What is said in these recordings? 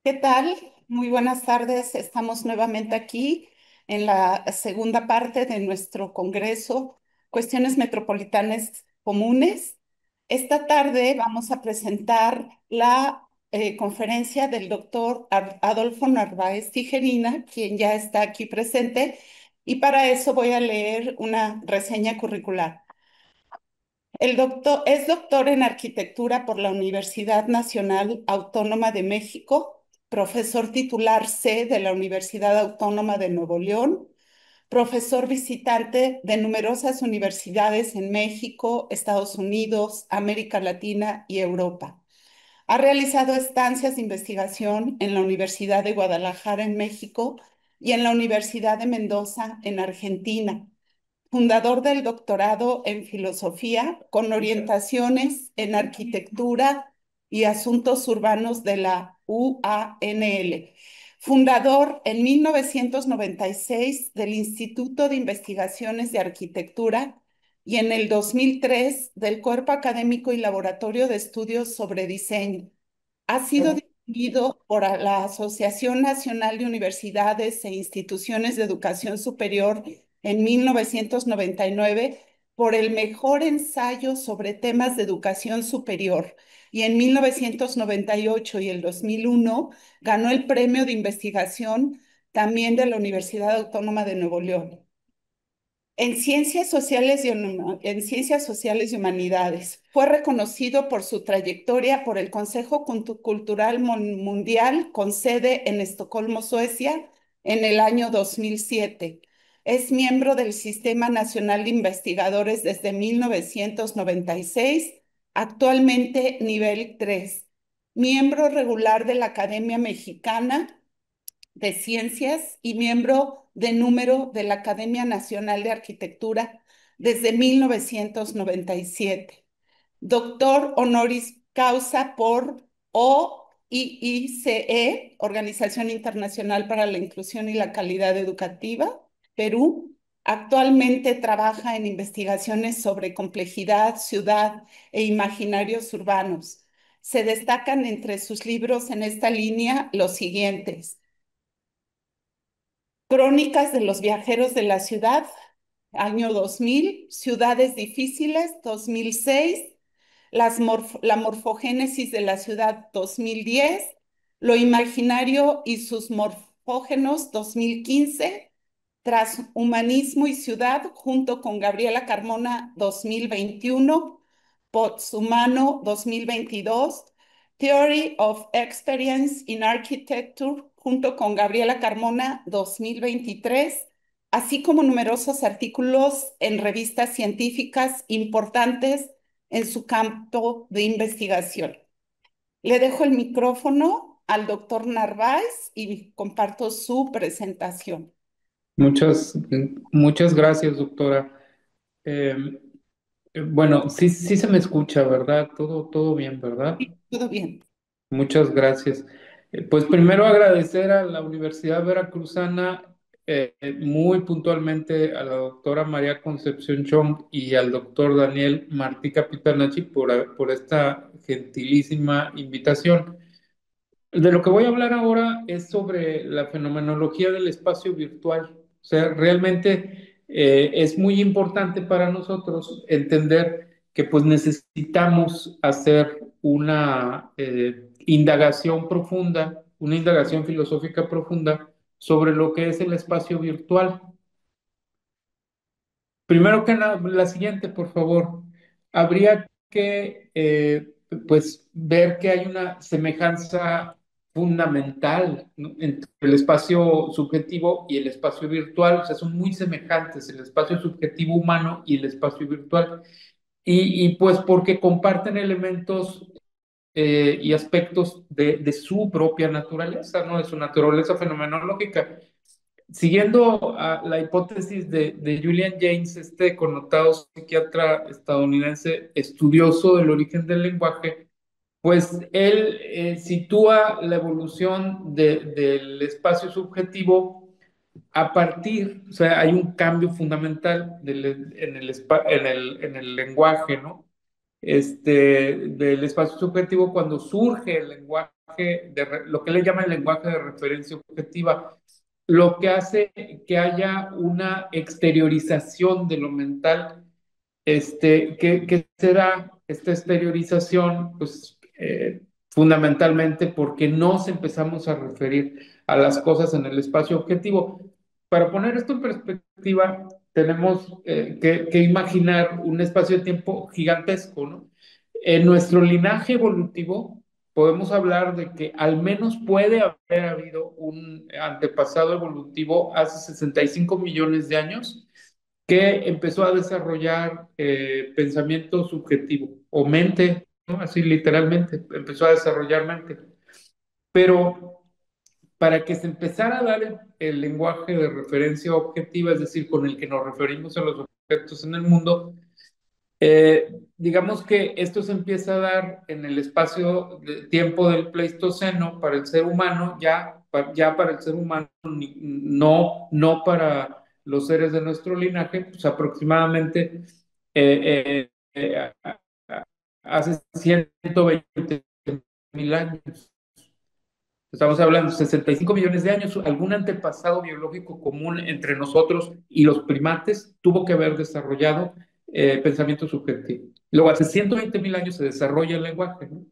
¿Qué tal? Muy buenas tardes. Estamos nuevamente aquí en la segunda parte de nuestro congreso, Cuestiones Metropolitanas Comunes. Esta tarde vamos a presentar la conferencia del doctor Adolfo Narváez Tijerina, quien ya está aquí presente, y para eso voy a leer una reseña curricular. El doctor es doctor en arquitectura por la Universidad Nacional Autónoma de México, profesor titular C de la Universidad Autónoma de Nuevo León, profesor visitante de numerosas universidades en México, Estados Unidos, América Latina y Europa. Ha realizado estancias de investigación en la Universidad de Guadalajara en México y en la Universidad de Mendoza en Argentina, fundador del doctorado en filosofía con orientaciones en arquitectura y asuntos urbanos de la UANL. Fundador en 1996 del Instituto de Investigaciones de Arquitectura y en el 2003 del Cuerpo Académico y Laboratorio de Estudios sobre Diseño. Ha sido distinguido por la Asociación Nacional de Universidades e Instituciones de Educación Superior en 1999 por el mejor ensayo sobre temas de educación superior y en 1998 y el 2001 ganó el premio de investigación también de la Universidad Autónoma de Nuevo León. En ciencias sociales y humanidades, fue reconocido por su trayectoria por el Consejo Cultural Mundial con sede en Estocolmo, Suecia, en el año 2007. Es miembro del Sistema Nacional de Investigadores desde 1996, actualmente nivel 3. Miembro regular de la Academia Mexicana de Ciencias y miembro de número de la Academia Nacional de Arquitectura desde 1997. Doctor honoris causa por OIICE, Organización Internacional para la Inclusión y la Calidad Educativa, Perú. Actualmente trabaja en investigaciones sobre complejidad, ciudad e imaginarios urbanos. Se destacan entre sus libros en esta línea los siguientes: Crónicas de los viajeros de la ciudad, año 2000, Ciudades difíciles, 2006, la morfogénesis de la ciudad, 2010, Lo imaginario y sus morfógenos, 2015, Transhumanismo y ciudad, junto con Gabriela Carmona, 2021, Posthumano, 2022, Theory of Experience in Architecture, junto con Gabriela Carmona, 2023, así como numerosos artículos en revistas científicas importantes en su campo de investigación. Le dejo el micrófono al doctor Narváez y comparto su presentación. Muchas, muchas gracias, doctora. Eh, bueno, sí, sí se me escucha, ¿verdad? Todo bien, ¿verdad? Todo bien. Muchas gracias. Pues primero agradecer a la Universidad Veracruzana, muy puntualmente a la doctora María Concepción Chong y al doctor Daniel Martí Capitanachi por esta gentilísima invitación. De lo que voy a hablar ahora es sobre la fenomenología del espacio virtual. O sea, realmente es muy importante para nosotros entender que pues necesitamos hacer una indagación profunda, una indagación filosófica profunda sobre lo que es el espacio virtual. Primero que nada, la siguiente, por favor. Habría que, pues, ver que hay una semejanza fundamental, ¿no?, entre el espacio subjetivo y el espacio virtual. O sea, son muy semejantes el espacio subjetivo humano y el espacio virtual. Pues porque comparten elementos y aspectos de su propia naturaleza, ¿no? De su naturaleza fenomenológica. Siguiendo a la hipótesis de Julian James, este connotado psiquiatra estadounidense estudioso del origen del lenguaje, pues él sitúa la evolución del espacio subjetivo a partir, o sea, hay un cambio fundamental en el lenguaje, ¿no? del espacio subjetivo cuando surge el lenguaje lo que le llama el lenguaje de referencia objetiva, lo que hace que haya una exteriorización de lo mental. ¿Qué será esta exteriorización? Pues fundamentalmente porque nos empezamos a referir a las cosas en el espacio objetivo. Para poner esto en perspectiva, tenemos que imaginar un espacio de tiempo gigantesco, ¿no? En nuestro linaje evolutivo podemos hablar de que al menos puede haber habido un antepasado evolutivo hace 65 millones de años que empezó a desarrollar pensamiento subjetivo o mente, ¿no? Así literalmente, empezó a desarrollar mente. Pero para que se empezara a dar el lenguaje de referencia objetiva, es decir, con el que nos referimos a los objetos en el mundo, digamos que esto se empieza a dar en el espacio de tiempo del Pleistoceno para el ser humano, ya para el ser humano, no para los seres de nuestro linaje, pues aproximadamente hace 120.000 años. Estamos hablando de 65 millones de años. Algún antepasado biológico común entre nosotros y los primates tuvo que haber desarrollado pensamiento subjetivo. Luego, hace 120.000 años se desarrolla el lenguaje, ¿no?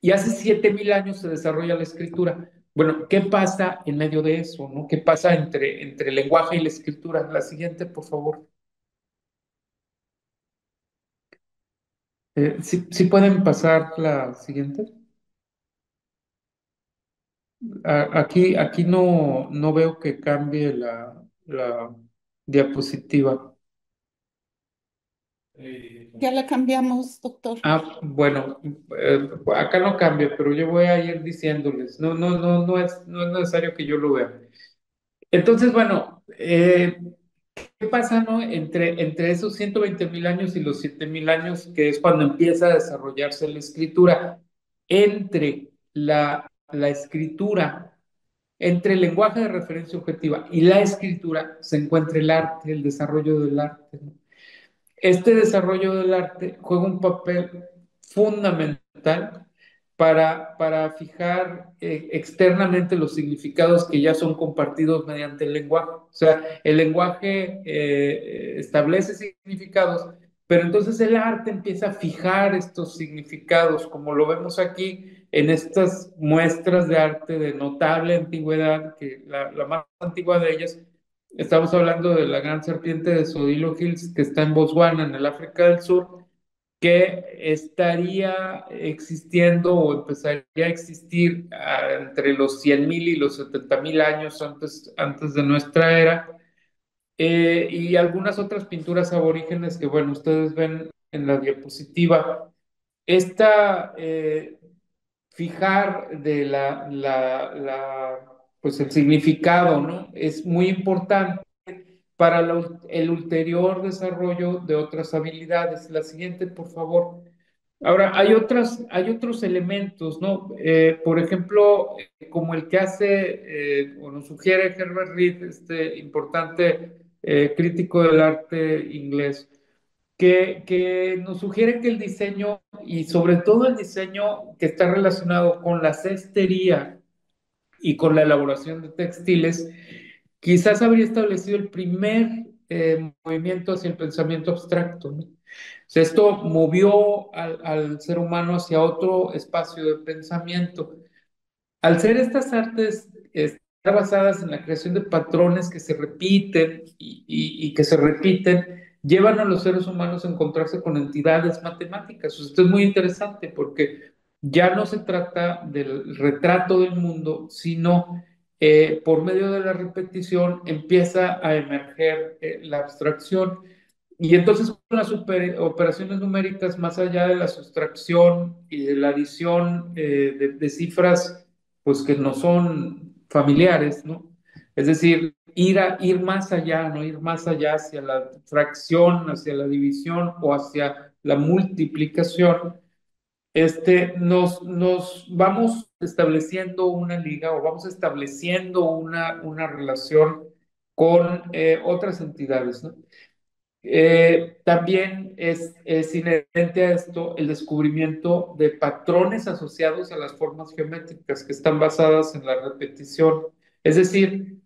Y hace 7.000 años se desarrolla la escritura. Bueno, ¿qué pasa en medio de eso, no? ¿Qué pasa entre el lenguaje y la escritura? La siguiente, por favor. ¿Sí pueden pasar la siguiente? Aquí no veo que cambie la diapositiva. Ya la cambiamos, doctor. Bueno, acá no cambia, pero yo voy a ir diciéndoles. No es necesario que yo lo vea. Entonces, bueno, ¿qué pasa, no? Entre esos 120.000 años y los 7.000 años, que es cuando empieza a desarrollarse la escritura, entre la escritura, entre el lenguaje de referencia objetiva y la escritura, se encuentra el arte, el desarrollo del arte, ¿no? Este desarrollo del arte juega un papel fundamental para fijar externamente los significados que ya son compartidos mediante el lenguaje. O sea, el lenguaje establece significados, pero entonces el arte empieza a fijar estos significados, como lo vemos aquí en estas muestras de arte de notable antigüedad, que la más antigua de ellas. Estamos hablando de la gran serpiente de Sodilo Hills que está en Botswana, en el África del Sur, que estaría existiendo o empezaría a existir entre los 100.000 y los 70.000 años antes de nuestra era. Y algunas otras pinturas aborígenes que, bueno, ustedes ven en la diapositiva. Esta fijar de pues el significado, ¿no? Es muy importante para el ulterior desarrollo de otras habilidades. La siguiente, por favor. Ahora, hay otros elementos, ¿no? Por ejemplo, como el que hace o nos sugiere Herbert Reed, este importante crítico del arte inglés, que nos sugiere que el diseño, y sobre todo el diseño que está relacionado con la cestería y con la elaboración de textiles, quizás habría establecido el primer movimiento hacia el pensamiento abstracto, ¿no? O sea, esto movió al ser humano hacia otro espacio de pensamiento. Al ser estas artes estar basadas en la creación de patrones que se repiten y que se repiten, llevan a los seres humanos a encontrarse con entidades matemáticas. Esto es muy interesante porque ya no se trata del retrato del mundo, sino por medio de la repetición empieza a emerger la abstracción. Y entonces con las operaciones numéricas, más allá de la sustracción y de la adición de cifras, pues que no son familiares, ¿no? Es decir, ir más allá, ¿no? Ir más allá hacia la fracción, hacia la división o hacia la multiplicación, nos vamos estableciendo una liga o vamos estableciendo una relación con otras entidades, ¿no? También es inherente a esto el descubrimiento de patrones asociados a las formas geométricas que están basadas en la repetición. Es decir,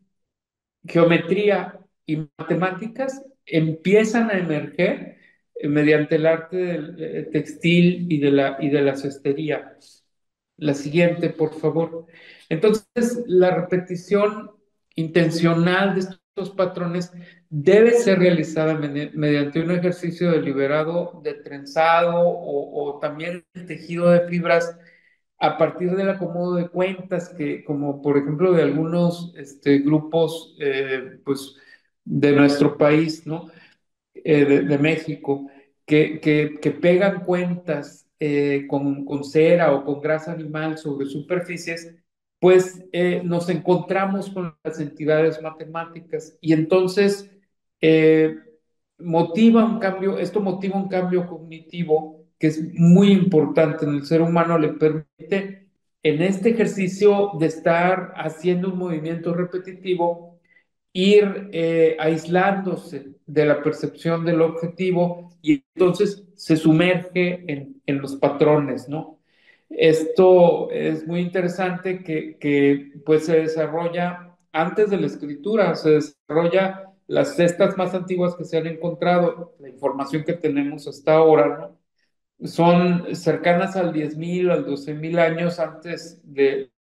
geometría y matemáticas empiezan a emerger mediante el arte del textil y de la cestería. La siguiente, por favor. Entonces, la repetición intencional de estos patrones debe ser realizada mediante un ejercicio deliberado de trenzado o también el tejido de fibras a partir del acomodo de cuentas, que como por ejemplo de algunos grupos pues, de nuestro país, ¿no? De México, que pegan cuentas con cera o con grasa animal sobre superficies, pues nos encontramos con las entidades matemáticas y entonces eh, esto motiva un cambio cognitivo que es muy importante en el ser humano, le permite en este ejercicio de estar haciendo un movimiento repetitivo ir aislándose de la percepción del objetivo y entonces se sumerge en los patrones, ¿no? Esto es muy interesante pues se desarrolla antes de la escritura, se desarrolla las cestas más antiguas que se han encontrado, la información que tenemos hasta ahora, ¿no? Son cercanas al 10.000, al 12.000 años antes de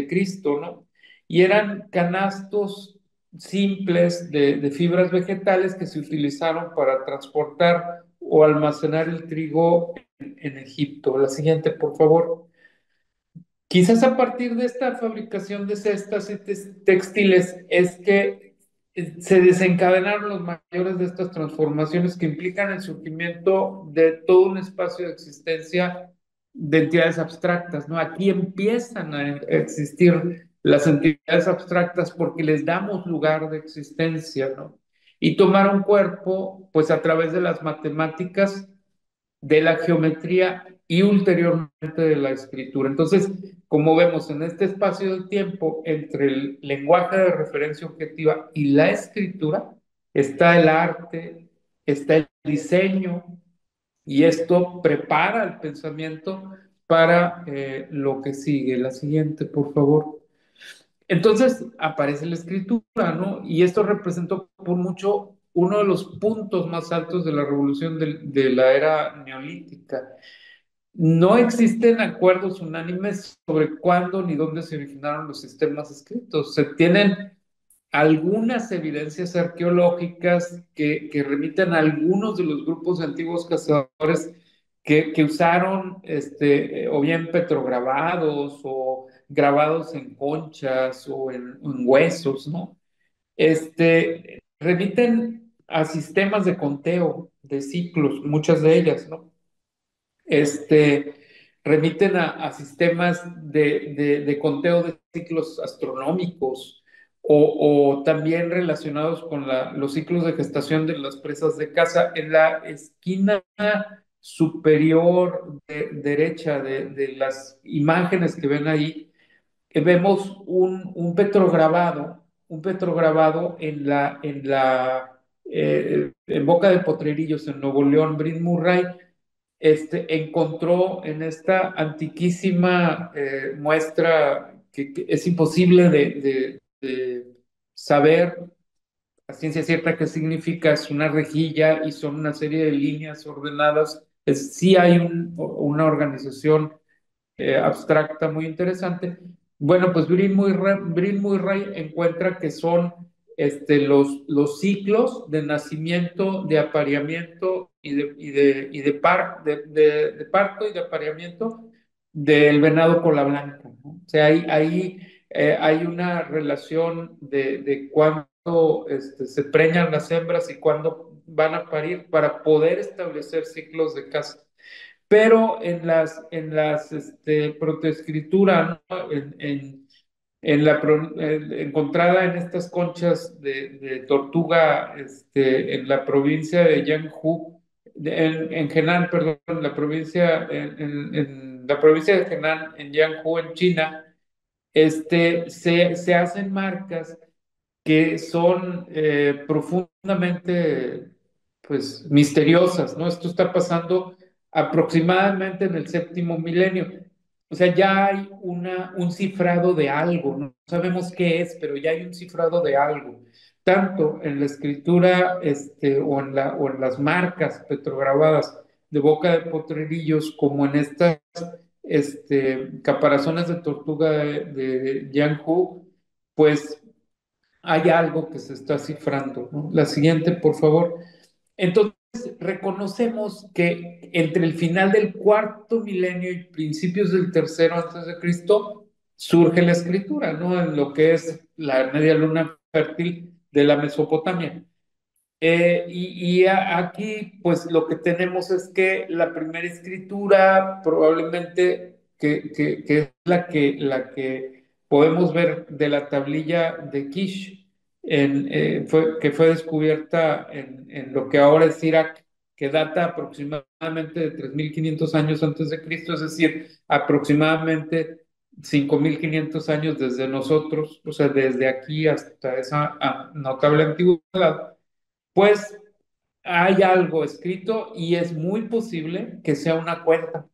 Cristo, ¿no? Y eran canastos simples de fibras vegetales que se utilizaron para transportar o almacenar el trigo en Egipto. La siguiente, por favor. Quizás a partir de esta fabricación de cestas y textiles es que se desencadenaron los mayores de estas transformaciones que implican el surgimiento de todo un espacio de existencia de entidades abstractas, ¿no? Aquí empiezan a existir las entidades abstractas porque les damos lugar de existencia, ¿no? Y tomaron cuerpo, pues a través de las matemáticas, de la geometría y ulteriormente de la escritura. Entonces, como vemos en este espacio de tiempo entre el lenguaje de referencia objetiva y la escritura, está el arte, está el diseño, y esto prepara el pensamiento para lo que sigue. La siguiente, por favor. Entonces aparece la escritura, ¿no? Y esto representó por mucho uno de los puntos más altos de la revolución de la era neolítica. No existen acuerdos unánimes sobre cuándo ni dónde se originaron los sistemas escritos. Se tienen algunas evidencias arqueológicas que remiten a algunos de los grupos de antiguos cazadores que usaron o bien petrograbados o grabados en conchas o en huesos, ¿no? Remiten a sistemas de conteo de ciclos, muchas de ellas, ¿no? este, Remiten a sistemas de conteo de ciclos astronómicos o también relacionados con los ciclos de gestación de las presas de caza. En la esquina superior derecha de las imágenes que ven ahí, vemos un petrograbado en Boca de Potrerillos, en Nuevo León. Bryn Murray encontró en esta antiquísima muestra que es imposible de saber a ciencia cierta qué significa, es una rejilla y son una serie de líneas ordenadas. Sí hay una organización abstracta muy interesante. Bueno, pues Bryn Murray encuentra que son los ciclos de nacimiento, de apareamiento de parto y de apareamiento del venado cola blanca, ¿no? O sea, ahí hay una relación de cuándo se preñan las hembras y cuándo van a parir para poder establecer ciclos de caza. Pero en las protoescritura, ¿no? Encontrada en estas conchas de tortuga en la provincia de Jianghu, en Henan, perdón, en la provincia de Henan, en Jianghu, en China, se hacen marcas que son profundamente pues misteriosas, ¿no? Esto está pasando aproximadamente en el séptimo milenio. O sea, ya hay un cifrado de algo, no sabemos qué es, pero ya hay un cifrado de algo, tanto en la escritura o en las marcas petrograbadas de Boca de Potrerillos, como en estas caparazones de tortuga de Jianghu, pues hay algo que se está cifrando, ¿no? La siguiente, por favor. Entonces, reconocemos que entre el final del cuarto milenio y principios del tercero antes de Cristo surge la escritura, ¿no? En lo que es la media luna fértil de la Mesopotamia. Aquí, pues lo que tenemos es que la primera escritura, probablemente que es la que podemos ver de la tablilla de Kish, que fue descubierta en lo que ahora es Irak, que data aproximadamente de 3.500 años antes de Cristo, es decir, aproximadamente 5.500 años desde nosotros, o sea, desde aquí hasta esa notable antigüedad. Pues hay algo escrito y es muy posible que sea una cuenta,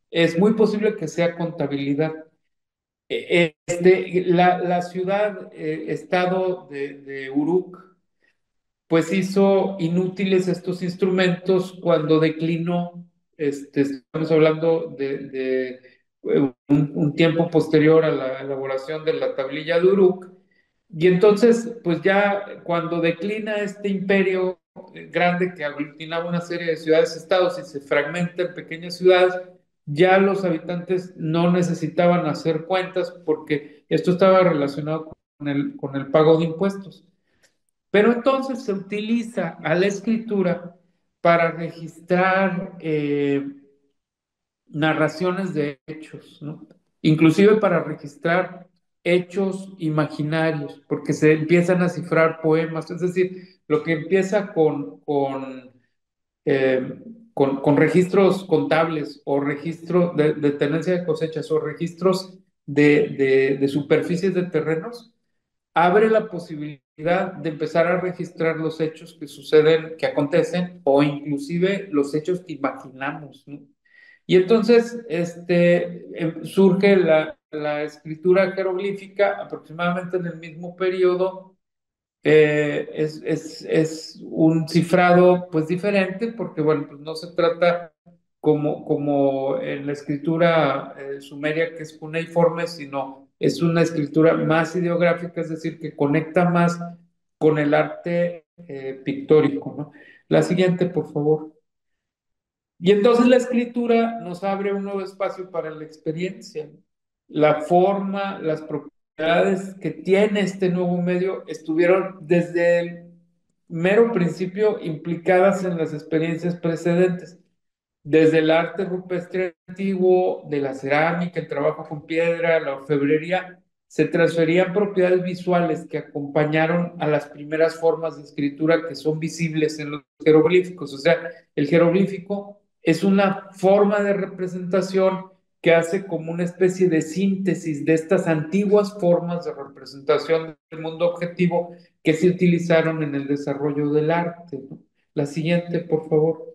es muy posible que sea contabilidad. La ciudad, estado de Uruk, pues hizo inútiles estos instrumentos cuando declinó, estamos hablando de un tiempo posterior a la elaboración de la tablilla de Uruk, y entonces, pues ya cuando declina este imperio grande que aglutinaba una serie de ciudades-estados y se fragmenta en pequeñas ciudades, ya los habitantes no necesitaban hacer cuentas porque esto estaba relacionado con el pago de impuestos. Pero entonces se utiliza a la escritura para registrar narraciones de hechos, ¿no? Inclusive para registrar hechos imaginarios, porque se empiezan a cifrar poemas, es decir, lo que empieza eh, con registros contables o registro de tenencia de cosechas o registros de superficies de terrenos, abre la posibilidad de empezar a registrar los hechos que suceden, que acontecen, o inclusive los hechos que imaginamos, ¿no? Y entonces surge la escritura jeroglífica aproximadamente en el mismo periodo. Es un cifrado pues diferente porque bueno, pues no se trata como en la escritura sumeria, que es cuneiforme, sino es una escritura más ideográfica, es decir, que conecta más con el arte pictórico, ¿no? La siguiente, por favor. Y entonces la escritura nos abre un nuevo espacio para la experiencia. La forma, las propiedades que tiene este nuevo medio estuvieron desde el mero principio implicadas en las experiencias precedentes, desde el arte rupestre antiguo, de la cerámica, el trabajo con piedra, la orfebrería, se transferían propiedades visuales que acompañaron a las primeras formas de escritura que son visibles en los jeroglíficos. O sea, el jeroglífico es una forma de representación que hace como una especie de síntesis de estas antiguas formas de representación del mundo objetivo que se utilizaron en el desarrollo del arte, ¿no? La siguiente, por favor.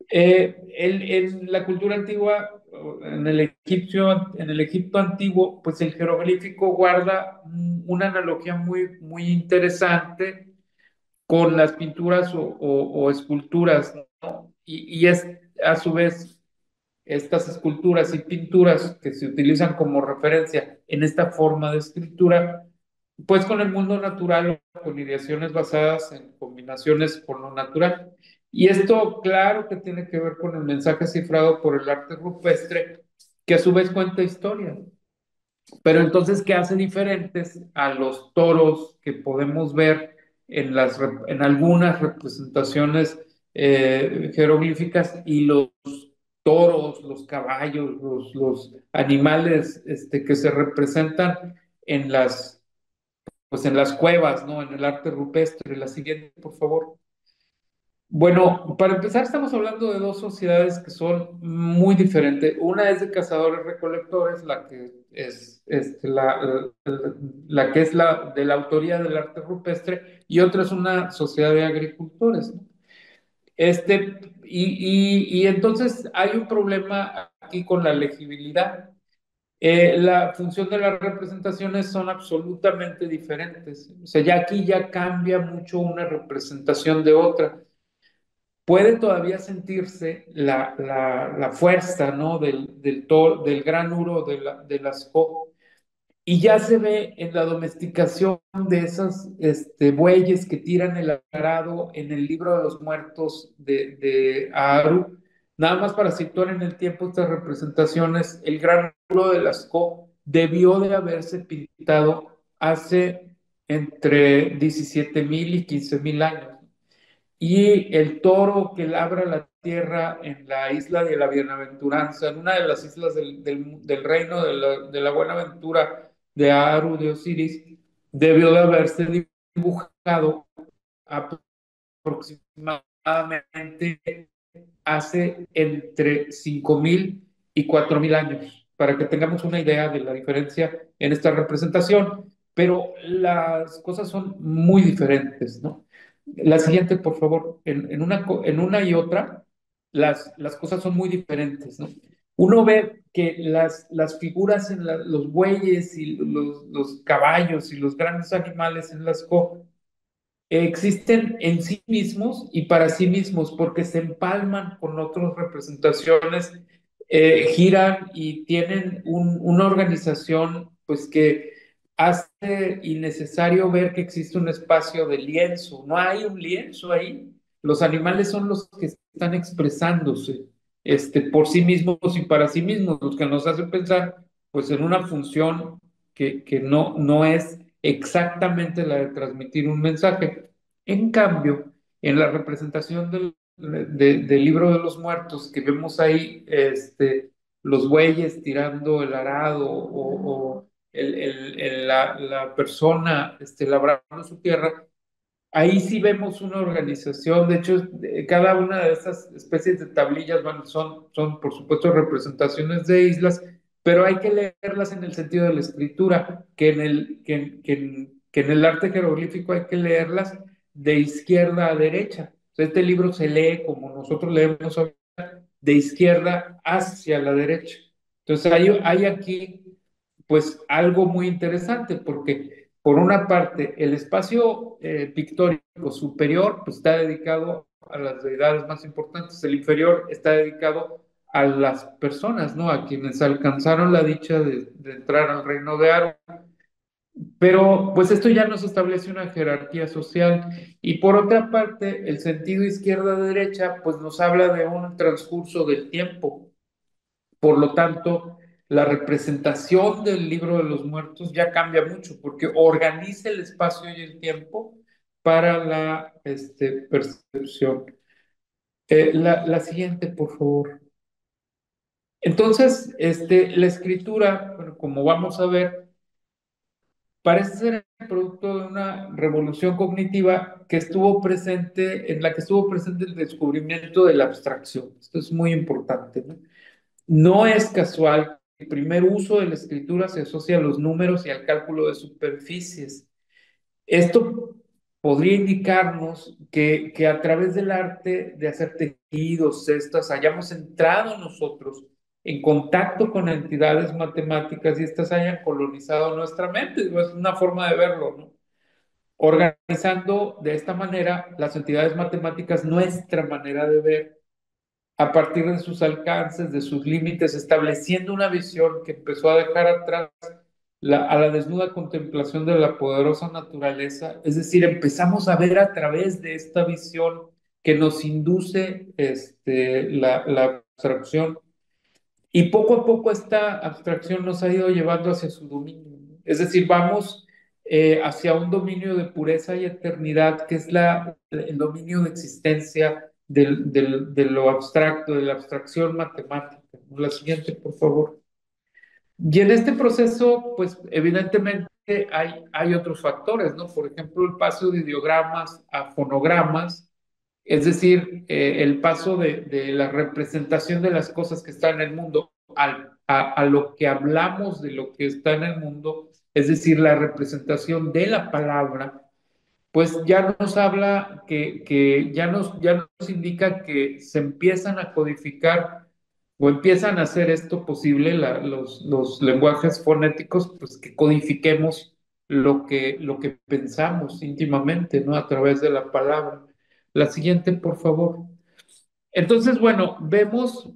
En la cultura antigua, en el Egipto antiguo, pues el jeroglífico guarda una analogía muy, muy interesante con las pinturas o esculturas, ¿no? Y es a su vez estas esculturas y pinturas que se utilizan como referencia en esta forma de escritura, pues con el mundo natural, con ideaciones basadas en combinaciones con lo natural. Y esto, claro que tiene que ver con el mensaje cifrado por el arte rupestre, que a su vez cuenta historia. Pero entonces, ¿qué hace diferentes a los toros que podemos ver en algunas representaciones jeroglíficas y los toros, los caballos, los animales que se representan en pues en las cuevas, ¿no? En el arte rupestre? La siguiente, por favor. Bueno, para empezar, estamos hablando de dos sociedades que son muy diferentes. Una es de cazadores-recolectores, la que es la de la autoría del arte rupestre, y otra es una sociedad de agricultores, ¿no? Y entonces hay un problema aquí con la legibilidad. La función de las representaciones son absolutamente diferentes. O sea, ya aquí ya cambia mucho una representación de otra. Puede todavía sentirse la fuerza, ¿no? Del gran uro de las co. Y ya se ve en la domesticación de esos bueyes que tiran el arado en el libro de los muertos de Aaru. Nada más para situar en el tiempo estas representaciones, el gran muro de Lascaux debió de haberse pintado hace entre 17,000 y 15,000 años. Y el toro que labra la tierra en la isla de la Bienaventuranza, en una de las islas del reino de la Buenaventura de Aru de Osiris, debió de haberse dibujado aproximadamente hace entre 5,000 y 4,000 años, para que tengamos una idea de la diferencia en esta representación, pero las cosas son muy diferentes, ¿no? La siguiente, por favor, en una y otra, las cosas son muy diferentes, ¿no? Uno ve que las figuras en los bueyes y los caballos y los grandes animales en las existen en sí mismos y para sí mismos, porque se empalman con otras representaciones, giran y tienen una organización, pues que hace innecesario ver que existe un espacio de lienzo. No hay un lienzo ahí. Los animales son los que están expresándose, por sí mismos y para sí mismos, los que nos hacen pensar, pues, en una función que no es exactamente la de transmitir un mensaje. En cambio, en la representación del libro de los muertos, que vemos ahí los bueyes tirando el arado o la persona labrando su tierra, ahí sí vemos una organización. De hecho, cada una de estas especies de tablillas, bueno, son por supuesto representaciones de islas, pero hay que leerlas en el sentido de la escritura, que en el arte jeroglífico hay que leerlas de izquierda a derecha. O sea, este libro se lee como nosotros leemos hoy, de izquierda hacia la derecha. Entonces hay aquí pues algo muy interesante, porque por una parte el espacio pictórico superior pues, está dedicado a las deidades más importantes, el inferior está dedicado a las personas, ¿no? A quienes alcanzaron la dicha de entrar al reino de Aro. Pero pues esto ya nos establece una jerarquía social. Y por otra parte, el sentido izquierda-derecha pues nos habla de un transcurso del tiempo. Por lo tanto, la representación del libro de los muertos ya cambia mucho porque organiza el espacio y el tiempo para la percepción. La siguiente, por favor. Entonces, la escritura, bueno, como vamos a ver, parece ser el producto de una revolución cognitiva en la que estuvo presente el descubrimiento de la abstracción. Esto es muy importante, ¿no? No es casual que el primer uso de la escritura se asocia a los números y al cálculo de superficies. Esto podría indicarnos que a través del arte de hacer tejidos, cestas, hayamos entrado nosotros en contacto con entidades matemáticas y estas hayan colonizado nuestra mente. Es una forma de verlo, ¿no? Organizando de esta manera las entidades matemáticas nuestra manera de ver a partir de sus alcances, de sus límites, estableciendo una visión que empezó a dejar atrás a la desnuda contemplación de la poderosa naturaleza. Es decir, empezamos a ver a través de esta visión que nos induce la abstracción. Y poco a poco esta abstracción nos ha ido llevando hacia su dominio, ¿no? Es decir, vamos hacia un dominio de pureza y eternidad, que es el dominio de existencia de lo abstracto, de la abstracción matemática. La siguiente, por favor. Y en este proceso, pues evidentemente hay otros factores, ¿no? Por ejemplo, el paso de ideogramas a fonogramas, es decir, el paso de la representación de las cosas que están en el mundo a lo que hablamos de lo que está en el mundo, es decir, la representación de la palabra, pues ya nos habla ya nos indica que se empiezan a codificar o empiezan a hacer esto posible, los lenguajes fonéticos, pues que codifiquemos lo que pensamos íntimamente, ¿no? A través de la palabra. La siguiente, por favor. Entonces, bueno, vemos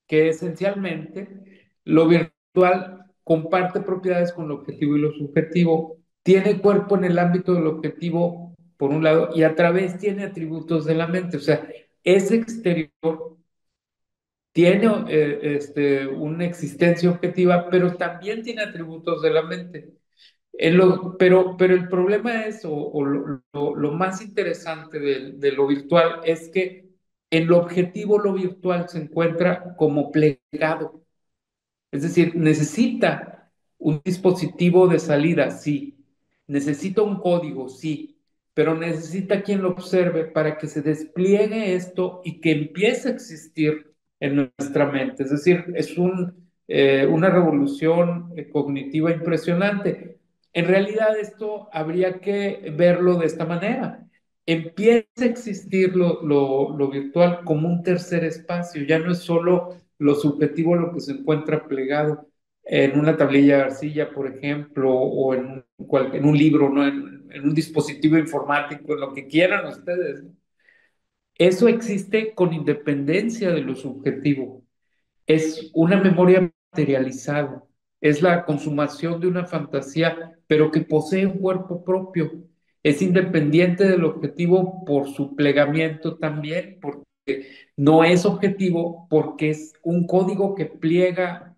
que esencialmente lo virtual comparte propiedades con lo objetivo y lo subjetivo. Tiene cuerpo en el ámbito del objetivo, por un lado, y a través tiene atributos de la mente. O sea, es exterior, tiene una existencia objetiva, pero también tiene atributos de la mente. Pero el problema es, o lo más interesante de lo virtual es que en lo objetivo lo virtual se encuentra como plegado. Es decir, necesita un dispositivo de salida, sí. Necesita un código, sí. Pero necesita quien lo observe para que se despliegue esto y que empiece a existir en nuestra mente. Es decir, es una revolución cognitiva impresionante. En realidad esto habría que verlo de esta manera. Empieza a existir lo virtual como un tercer espacio. Ya no es solo lo subjetivo, lo que se encuentra plegado en una tablilla de arcilla, por ejemplo, o en un libro, ¿no? En un dispositivo informático, en lo que quieran ustedes, ¿no? Eso existe con independencia de lo subjetivo. Es una memoria materializada, es la consumación de una fantasía, pero que posee un cuerpo propio. Es independiente del objetivo por su plegamiento también, porque no es objetivo, porque es un código que pliega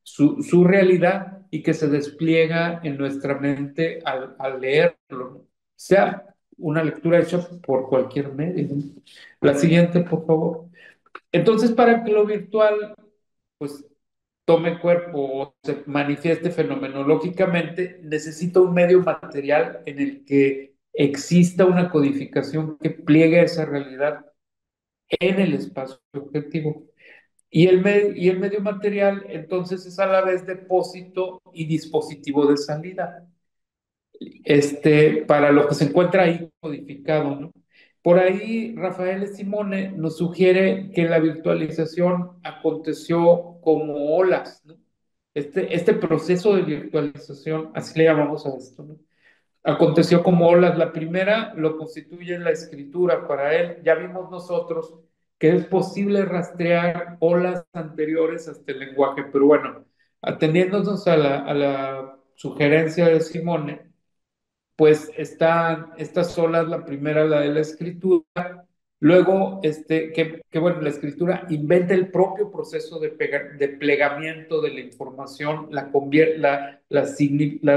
su realidad y que se despliega en nuestra mente al leerlo, ¿no? Sea una lectura hecha por cualquier medio, ¿no? La siguiente, por favor. Entonces, para que lo virtual, pues, tome cuerpo o se manifieste fenomenológicamente, necesita un medio material en el que exista una codificación que pliegue esa realidad en el espacio objetivo. Y el medio material, entonces, es a la vez depósito y dispositivo de salida, para lo que se encuentra ahí codificado, ¿no? Por ahí Rafael Simone nos sugiere que la virtualización aconteció como olas, ¿no? Este proceso de virtualización, así le llamamos a esto, ¿no? Aconteció como olas. La primera lo constituye la escritura. Para él, ya vimos nosotros que es posible rastrear olas anteriores hasta el lenguaje, pero bueno, ateniéndonos a la sugerencia de Simone, pues están estas olas, la primera, la de la escritura, luego, que bueno, la escritura inventa el propio proceso de plegamiento de la información, la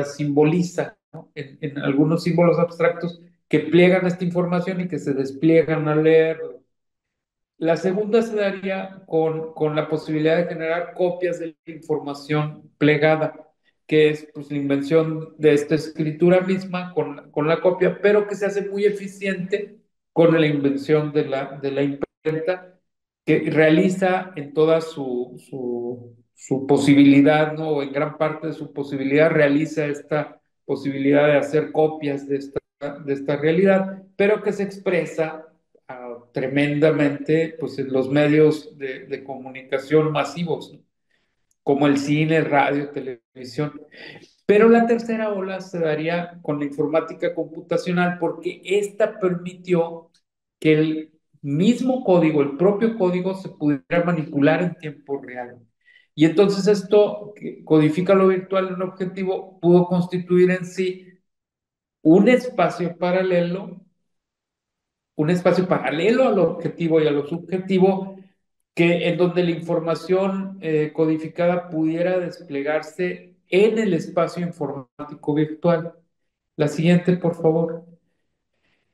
simboliza, ¿no? En algunos símbolos abstractos que pliegan esta información y que se despliegan al leerlo. La segunda se daría con la posibilidad de generar copias de la información plegada, que es pues, la invención de esta escritura misma con la copia, pero que se hace muy eficiente con la invención de la imprenta, que realiza en toda su posibilidad, ¿no? O en gran parte de su posibilidad, realiza esta posibilidad de hacer copias de esta realidad, pero que se expresa tremendamente pues, en los medios de comunicación masivos, ¿no? Como el cine, radio, televisión. Pero la tercera ola se daría con la informática computacional porque esta permitió que el mismo código, el propio código, se pudiera manipular en tiempo real. Y entonces esto, que codifica lo virtual en un objetivo, pudo constituir en sí un espacio paralelo un espacio paralelo al objetivo y a lo subjetivo, en donde la información codificada pudiera desplegarse en el espacio informático virtual. La siguiente, por favor.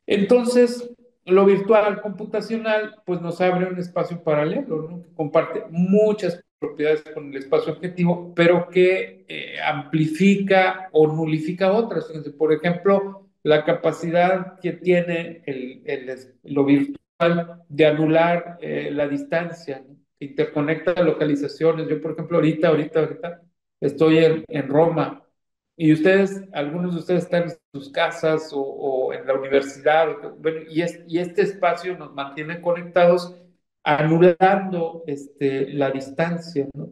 Entonces, lo virtual computacional, pues nos abre un espacio paralelo, ¿no? Que comparte muchas propiedades con el espacio objetivo, pero que amplifica o nulifica otras. Fíjense, por ejemplo, la capacidad que tiene lo virtual de anular la distancia, ¿no? Que interconecta localizaciones. Yo, por ejemplo, ahorita estoy en Roma y ustedes, algunos de ustedes están en sus casas o en la universidad, bueno, y este espacio nos mantiene conectados, anulando la distancia, ¿no?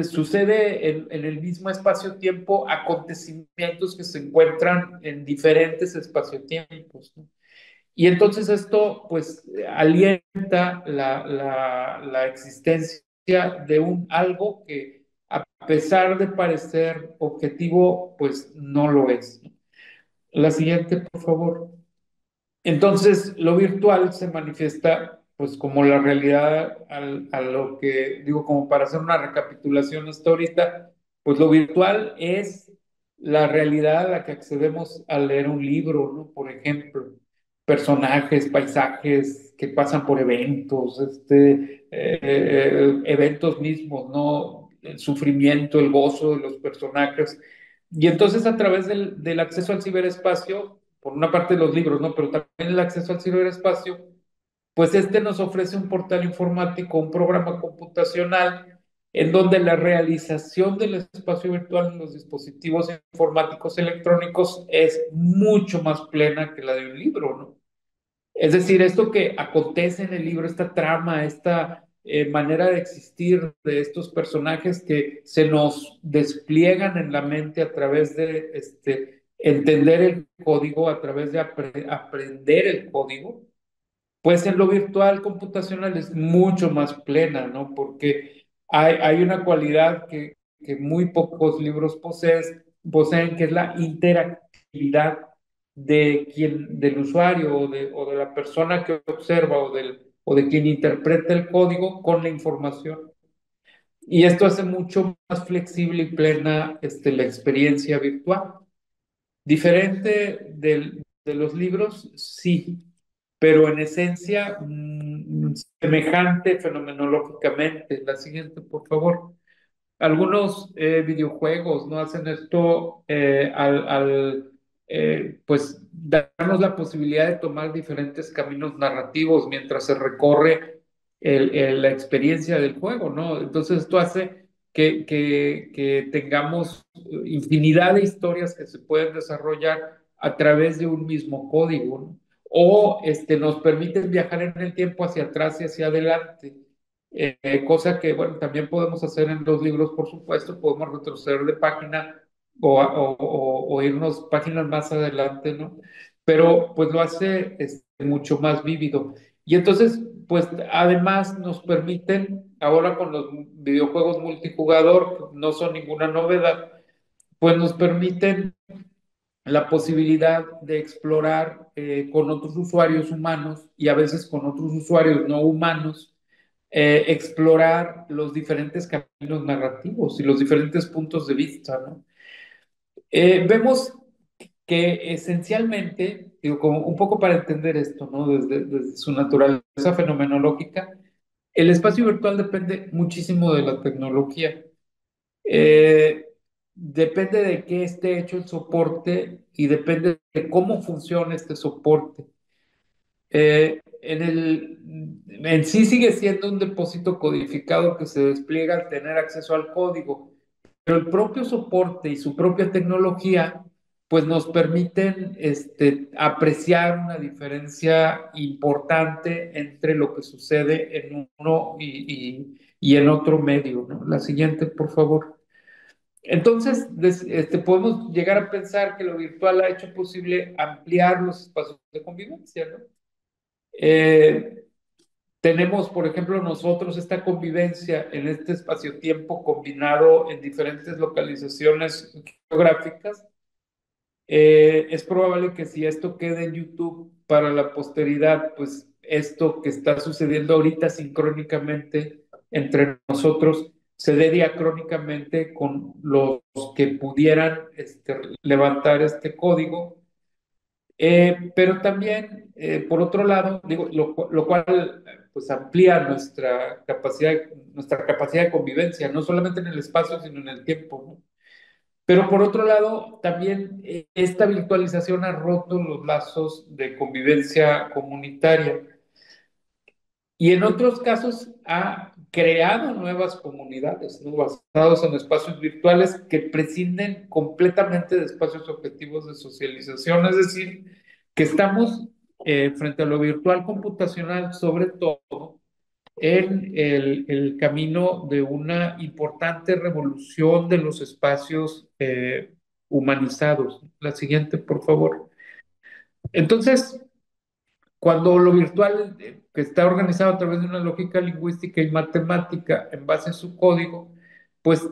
Sucede en el mismo espacio-tiempo acontecimientos que se encuentran en diferentes espacio-tiempos, ¿no? Y entonces esto, pues, alienta la existencia de un algo que, a pesar de parecer objetivo, pues no lo es, ¿no? La siguiente, por favor. Entonces, lo virtual se manifiesta pues como la realidad a lo que digo, como para hacer una recapitulación hasta ahorita, pues lo virtual es la realidad a la que accedemos al leer un libro, ¿no? Por ejemplo, personajes, paisajes que pasan por eventos, eventos mismos, ¿no? El sufrimiento, el gozo de los personajes. Y entonces a través del acceso al ciberespacio, por una parte los libros, ¿no? Pero también el acceso al ciberespacio, pues nos ofrece un portal informático, un programa computacional, en donde la realización del espacio virtual en los dispositivos informáticos electrónicos es mucho más plena que la de un libro, ¿no? Es decir, esto que acontece en el libro, esta trama, esta manera de existir de estos personajes que se nos despliegan en la mente a través de entender el código, a través de aprender el código, pues en lo virtual computacional es mucho más plena, ¿no? Porque hay una cualidad que muy pocos libros poseen, que es la interactividad del usuario o de la persona que observa o de quien interpreta el código con la información. Y esto hace mucho más flexible y plena la experiencia virtual. Diferente de los libros, sí, pero en esencia semejante fenomenológicamente. La siguiente, por favor. Algunos videojuegos no hacen esto pues darnos la posibilidad de tomar diferentes caminos narrativos mientras se recorre la experiencia del juego, ¿no? Entonces esto hace que tengamos infinidad de historias que se pueden desarrollar a través de un mismo código, ¿no? O nos permiten viajar en el tiempo hacia atrás y hacia adelante, cosa que, bueno, también podemos hacer en los libros, por supuesto, podemos retroceder de página o irnos páginas más adelante, ¿no? Pero pues lo hace mucho más vívido. Y entonces, pues además nos permiten, ahora con los videojuegos multijugador, no son ninguna novedad, pues nos permiten la posibilidad de explorar con otros usuarios humanos y a veces con otros usuarios no humanos, explorar los diferentes caminos narrativos y los diferentes puntos de vista, ¿no? Vemos que esencialmente, digo, como un poco para entender esto, ¿no? Desde su naturaleza fenomenológica, el espacio virtual depende muchísimo de la tecnología. Eh, Depende de qué esté hecho el soporte y depende de cómo funciona este soporte. En sí sigue siendo un depósito codificado que se despliega al tener acceso al código, pero el propio soporte y su propia tecnología pues nos permiten apreciar una diferencia importante entre lo que sucede en uno y en otro medio, ¿no? La siguiente, por favor. Entonces, podemos llegar a pensar que lo virtual ha hecho posible ampliar los espacios de convivencia, ¿no? Eh, Tenemos, por ejemplo, nosotros esta convivencia en este espacio-tiempo combinado en diferentes localizaciones geográficas. Es probable que si esto queda en YouTube para la posteridad, pues esto que está sucediendo ahorita sincrónicamente entre nosotros se dé diacrónicamente con los que pudieran levantar este código, pero también, por otro lado, digo, lo cual pues amplía nuestra capacidad de convivencia, no solamente en el espacio, sino en el tiempo, ¿no? Pero por otro lado, también esta virtualización ha roto los lazos de convivencia comunitaria. y en otros casos ha creado nuevas comunidades, ¿no? Basados en espacios virtuales que prescinden completamente de espacios objetivos de socialización, es decir, que estamos frente a lo virtual computacional, sobre todo en el camino de una importante revolución de los espacios humanizados. La siguiente, por favor. Entonces, cuando lo virtual, que está organizado a través de una lógica lingüística y matemática en base a su código, pues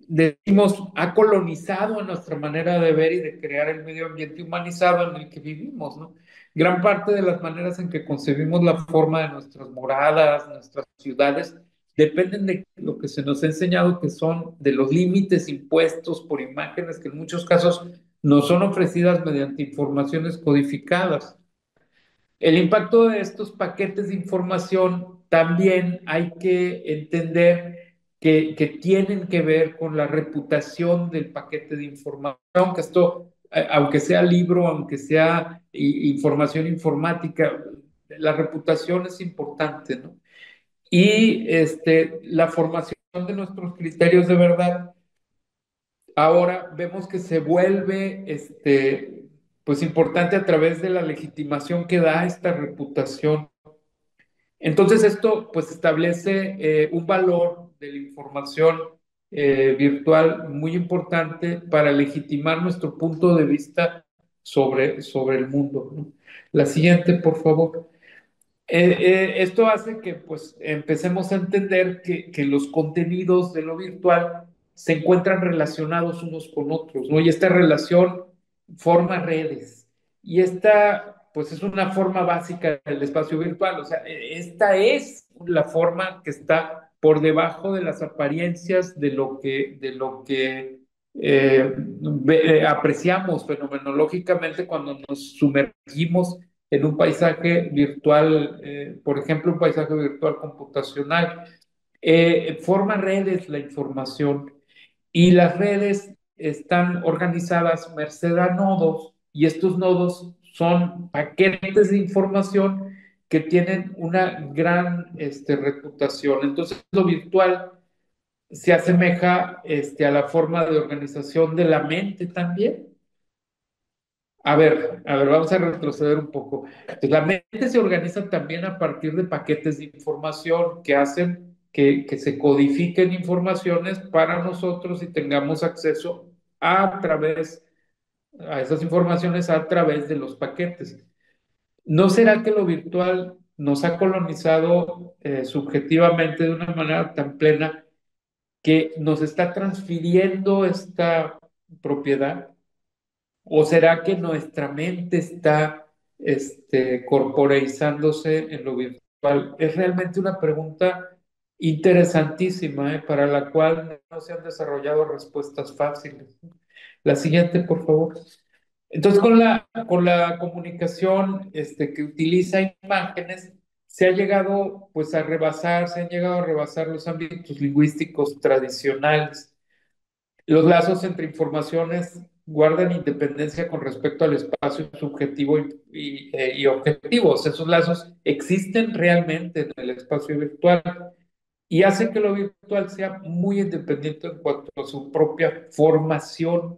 decimos, ha colonizado a nuestra manera de ver y de crear el medio ambiente humanizado en el que vivimos, ¿no? Gran parte de las maneras en que concebimos la forma de nuestras moradas, nuestras ciudades, dependen de lo que se nos ha enseñado, que son de los límites impuestos por imágenes que en muchos casos nos son ofrecidas mediante informaciones codificadas. El impacto de estos paquetes de información también hay que entender que tienen que ver con la reputación del paquete de información, que esto, aunque sea libro, aunque sea información informática, la reputación es importante, ¿no? Y la formación de nuestros criterios de verdad, ahora vemos que se vuelve pues importante a través de la legitimación que da esta reputación. Entonces esto pues establece un valor de la información virtual muy importante para legitimar nuestro punto de vista sobre el mundo, ¿no? La siguiente, por favor. Esto hace que pues empecemos a entender que los contenidos de lo virtual se encuentran relacionados unos con otros, ¿no? Y esta relación forma redes. Y esta pues es una forma básica del espacio virtual. O sea, esta es la forma que está por debajo de las apariencias de lo que apreciamos fenomenológicamente cuando nos sumergimos en un paisaje virtual, por ejemplo, un paisaje virtual computacional. Forma redes la información y las redes están organizadas merced a nodos y estos nodos son paquetes de información que tienen una gran reputación. Entonces, lo virtual se asemeja a la forma de organización de la mente también. Vamos a retroceder un poco. Pues la mente se organiza también a partir de paquetes de información que hacen que se codifiquen informaciones para nosotros y tengamos acceso a esas informaciones a través de los paquetes. ¿No será que lo virtual nos ha colonizado subjetivamente de una manera tan plena que nos está transfiriendo esta propiedad? ¿O será que nuestra mente está corporeizándose en lo virtual? Es realmente una pregunta interesantísima, para la cual no se han desarrollado respuestas fáciles. La siguiente, por favor. Entonces, con la comunicación que utiliza imágenes, se han llegado a rebasar los ámbitos lingüísticos tradicionales. Los lazos entre informaciones guardan independencia con respecto al espacio subjetivo y objetivos. Esos lazos existen realmente en el espacio virtual y hacen que lo virtual sea muy independiente en cuanto a su propia formación.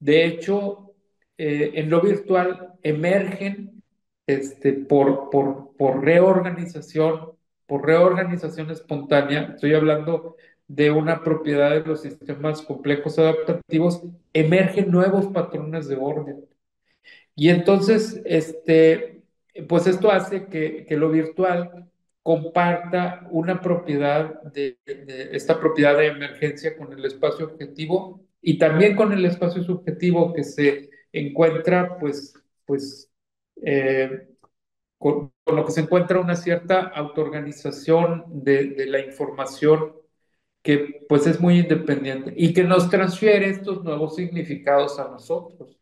De hecho, en lo virtual emergen por reorganización espontánea, estoy hablando de una propiedad de los sistemas complejos adaptativos, emergen nuevos patrones de orden. Y entonces, pues esto hace que lo virtual comparta una propiedad esta propiedad de emergencia con el espacio objetivo y también con el espacio subjetivo que se encuentra, pues con lo que se encuentra una cierta autoorganización de la información que pues es muy independiente y que nos transfiere estos nuevos significados a nosotros.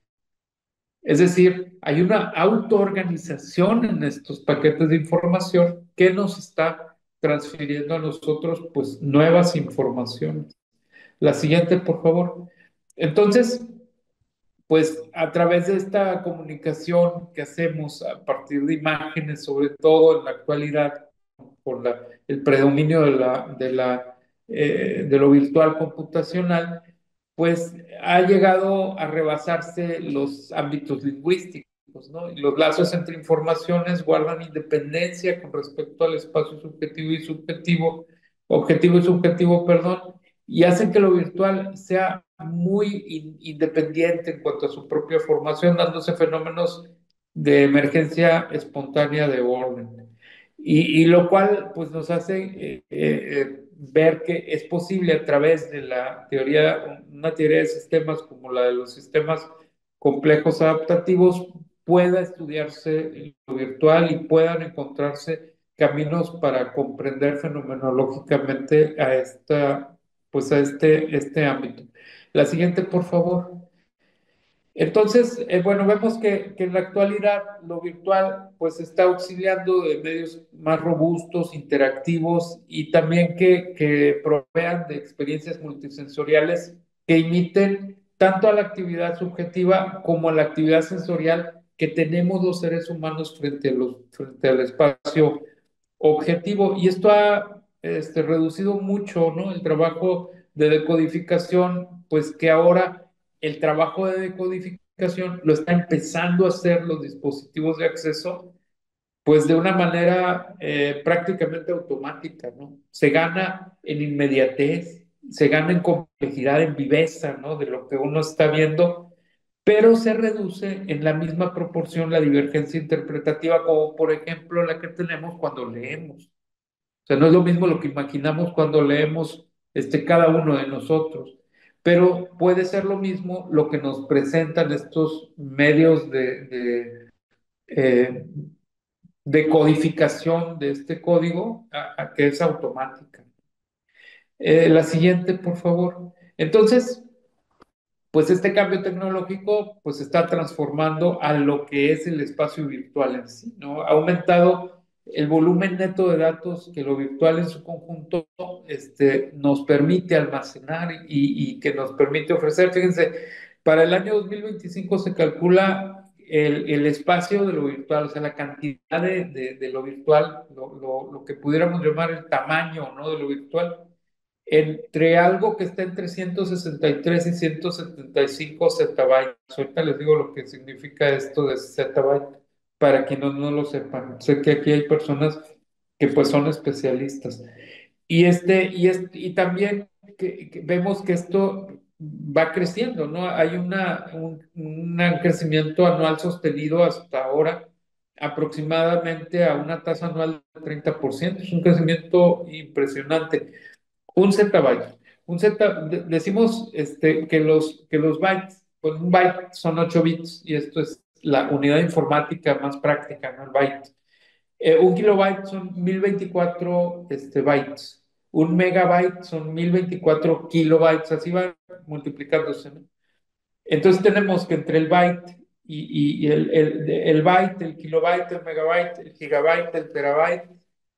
Es decir, hay una autoorganización en estos paquetes de información que nos está transfiriendo a nosotros pues nuevas informaciones. La siguiente, por favor. Entonces, pues a través de esta comunicación que hacemos a partir de imágenes, sobre todo en la actualidad, por el predominio de lo virtual computacional, pues ha llegado a rebasarse los ámbitos lingüísticos, ¿no? Y los lazos entre informaciones guardan independencia con respecto al espacio objetivo y subjetivo, perdón, y hacen que lo virtual sea muy independiente en cuanto a su propia formación, dándose fenómenos de emergencia espontánea de orden. Y lo cual pues nos hace ver que es posible a través de una teoría de sistemas como la de los sistemas complejos adaptativos, pueda estudiarse en lo virtual y puedan encontrarse caminos para comprender fenomenológicamente pues este ámbito. La siguiente, por favor. Entonces, bueno, vemos que en la actualidad lo virtual pues está auxiliando de medios más robustos, interactivos y también que provean de experiencias multisensoriales que imiten tanto a la actividad subjetiva como a la actividad sensorial que tenemos los seres humanos frente al espacio objetivo. Y esto ha reducido mucho, ¿no? El trabajo de decodificación, pues que ahora el trabajo de decodificación lo está empezando a hacer los dispositivos de acceso, pues de una manera prácticamente automática, ¿no? Se gana en inmediatez, se gana en complejidad, en viveza, ¿no? De lo que uno está viendo, pero se reduce en la misma proporción la divergencia interpretativa, como por ejemplo la que tenemos cuando leemos. O sea, no es lo mismo lo que imaginamos cuando leemos cada uno de nosotros, pero puede ser lo mismo lo que nos presentan estos medios eh, de codificación de este código, a que es automática. La siguiente, por favor. Entonces, pues este cambio tecnológico pues está transformando a lo que es el espacio virtual en sí, ¿no? Ha aumentado el volumen neto de datos que lo virtual en su conjunto nos permite almacenar y que nos permite ofrecer. Fíjense, para el año 2025 se calcula el espacio de lo virtual, o sea, la cantidad de lo virtual, lo que pudiéramos llamar el tamaño, ¿no? De lo virtual entre algo que está entre 163 y 175 zettabytes. Ahorita les digo lo que significa esto de zettabyte para quienes no lo sepan. Sé que aquí hay personas que pues son especialistas. Y también que vemos que esto va creciendo, ¿no? Hay un crecimiento anual sostenido hasta ahora aproximadamente a una tasa anual de 30%. Es un crecimiento impresionante. Un zettabyte. Decimos que los bytes, pues un byte son 8 bits y esto es la unidad informática más práctica, ¿no? El byte. Un kilobyte son 1024 bytes. Un megabyte son 1024 kilobytes, así va multiplicándose, ¿no? Entonces tenemos que entre el byte y el byte, el kilobyte, el megabyte, el gigabyte, el terabyte,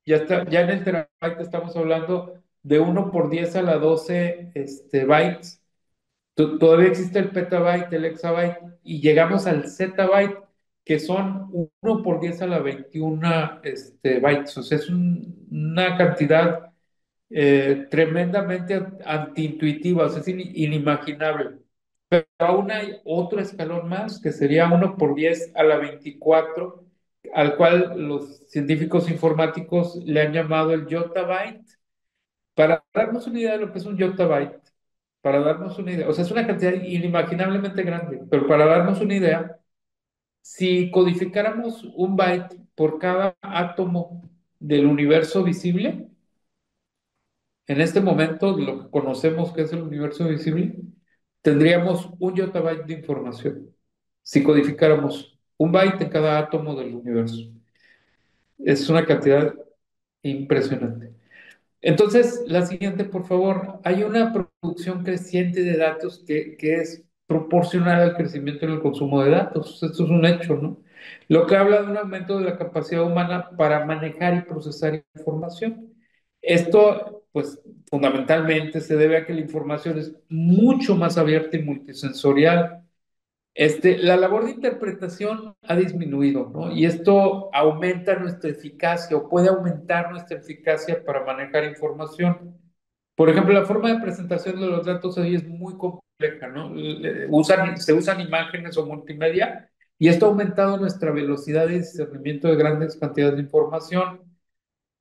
ya en el terabyte estamos hablando de 1 por 10 a la 12 bytes. Todavía existe el petabyte, el exabyte, y llegamos al zettabyte, que son 1 por 10 a la 21 bytes. O sea, es una cantidad tremendamente antiintuitiva, o sea, es inimaginable. Pero aún hay otro escalón más, que sería 1 por 10 a la 24, al cual los científicos informáticos le han llamado el yottabyte. Para darnos una idea de lo que es un yottabyte, para darnos una idea, o sea, es una cantidad inimaginablemente grande, pero para darnos una idea, si codificáramos un byte por cada átomo del universo visible, en este momento, lo que conocemos que es el universo visible, tendríamos un yottabyte de información si codificáramos un byte en cada átomo del universo. Es una cantidad impresionante. Entonces, la siguiente, por favor. Hay una producción creciente de datos que es proporcional al crecimiento en el consumo de datos. Esto es un hecho, ¿no? Lo que habla de un aumento de la capacidad humana para manejar y procesar información. Esto, pues, fundamentalmente se debe a que la información es mucho más abierta y multisensorial. La labor de interpretación ha disminuido, ¿no? Y esto aumenta nuestra eficacia o puede aumentar nuestra eficacia para manejar información. Por ejemplo, la forma de presentación de los datos hoy es muy compleja, ¿no? Se usan imágenes o multimedia y esto ha aumentado nuestra velocidad de discernimiento de grandes cantidades de información.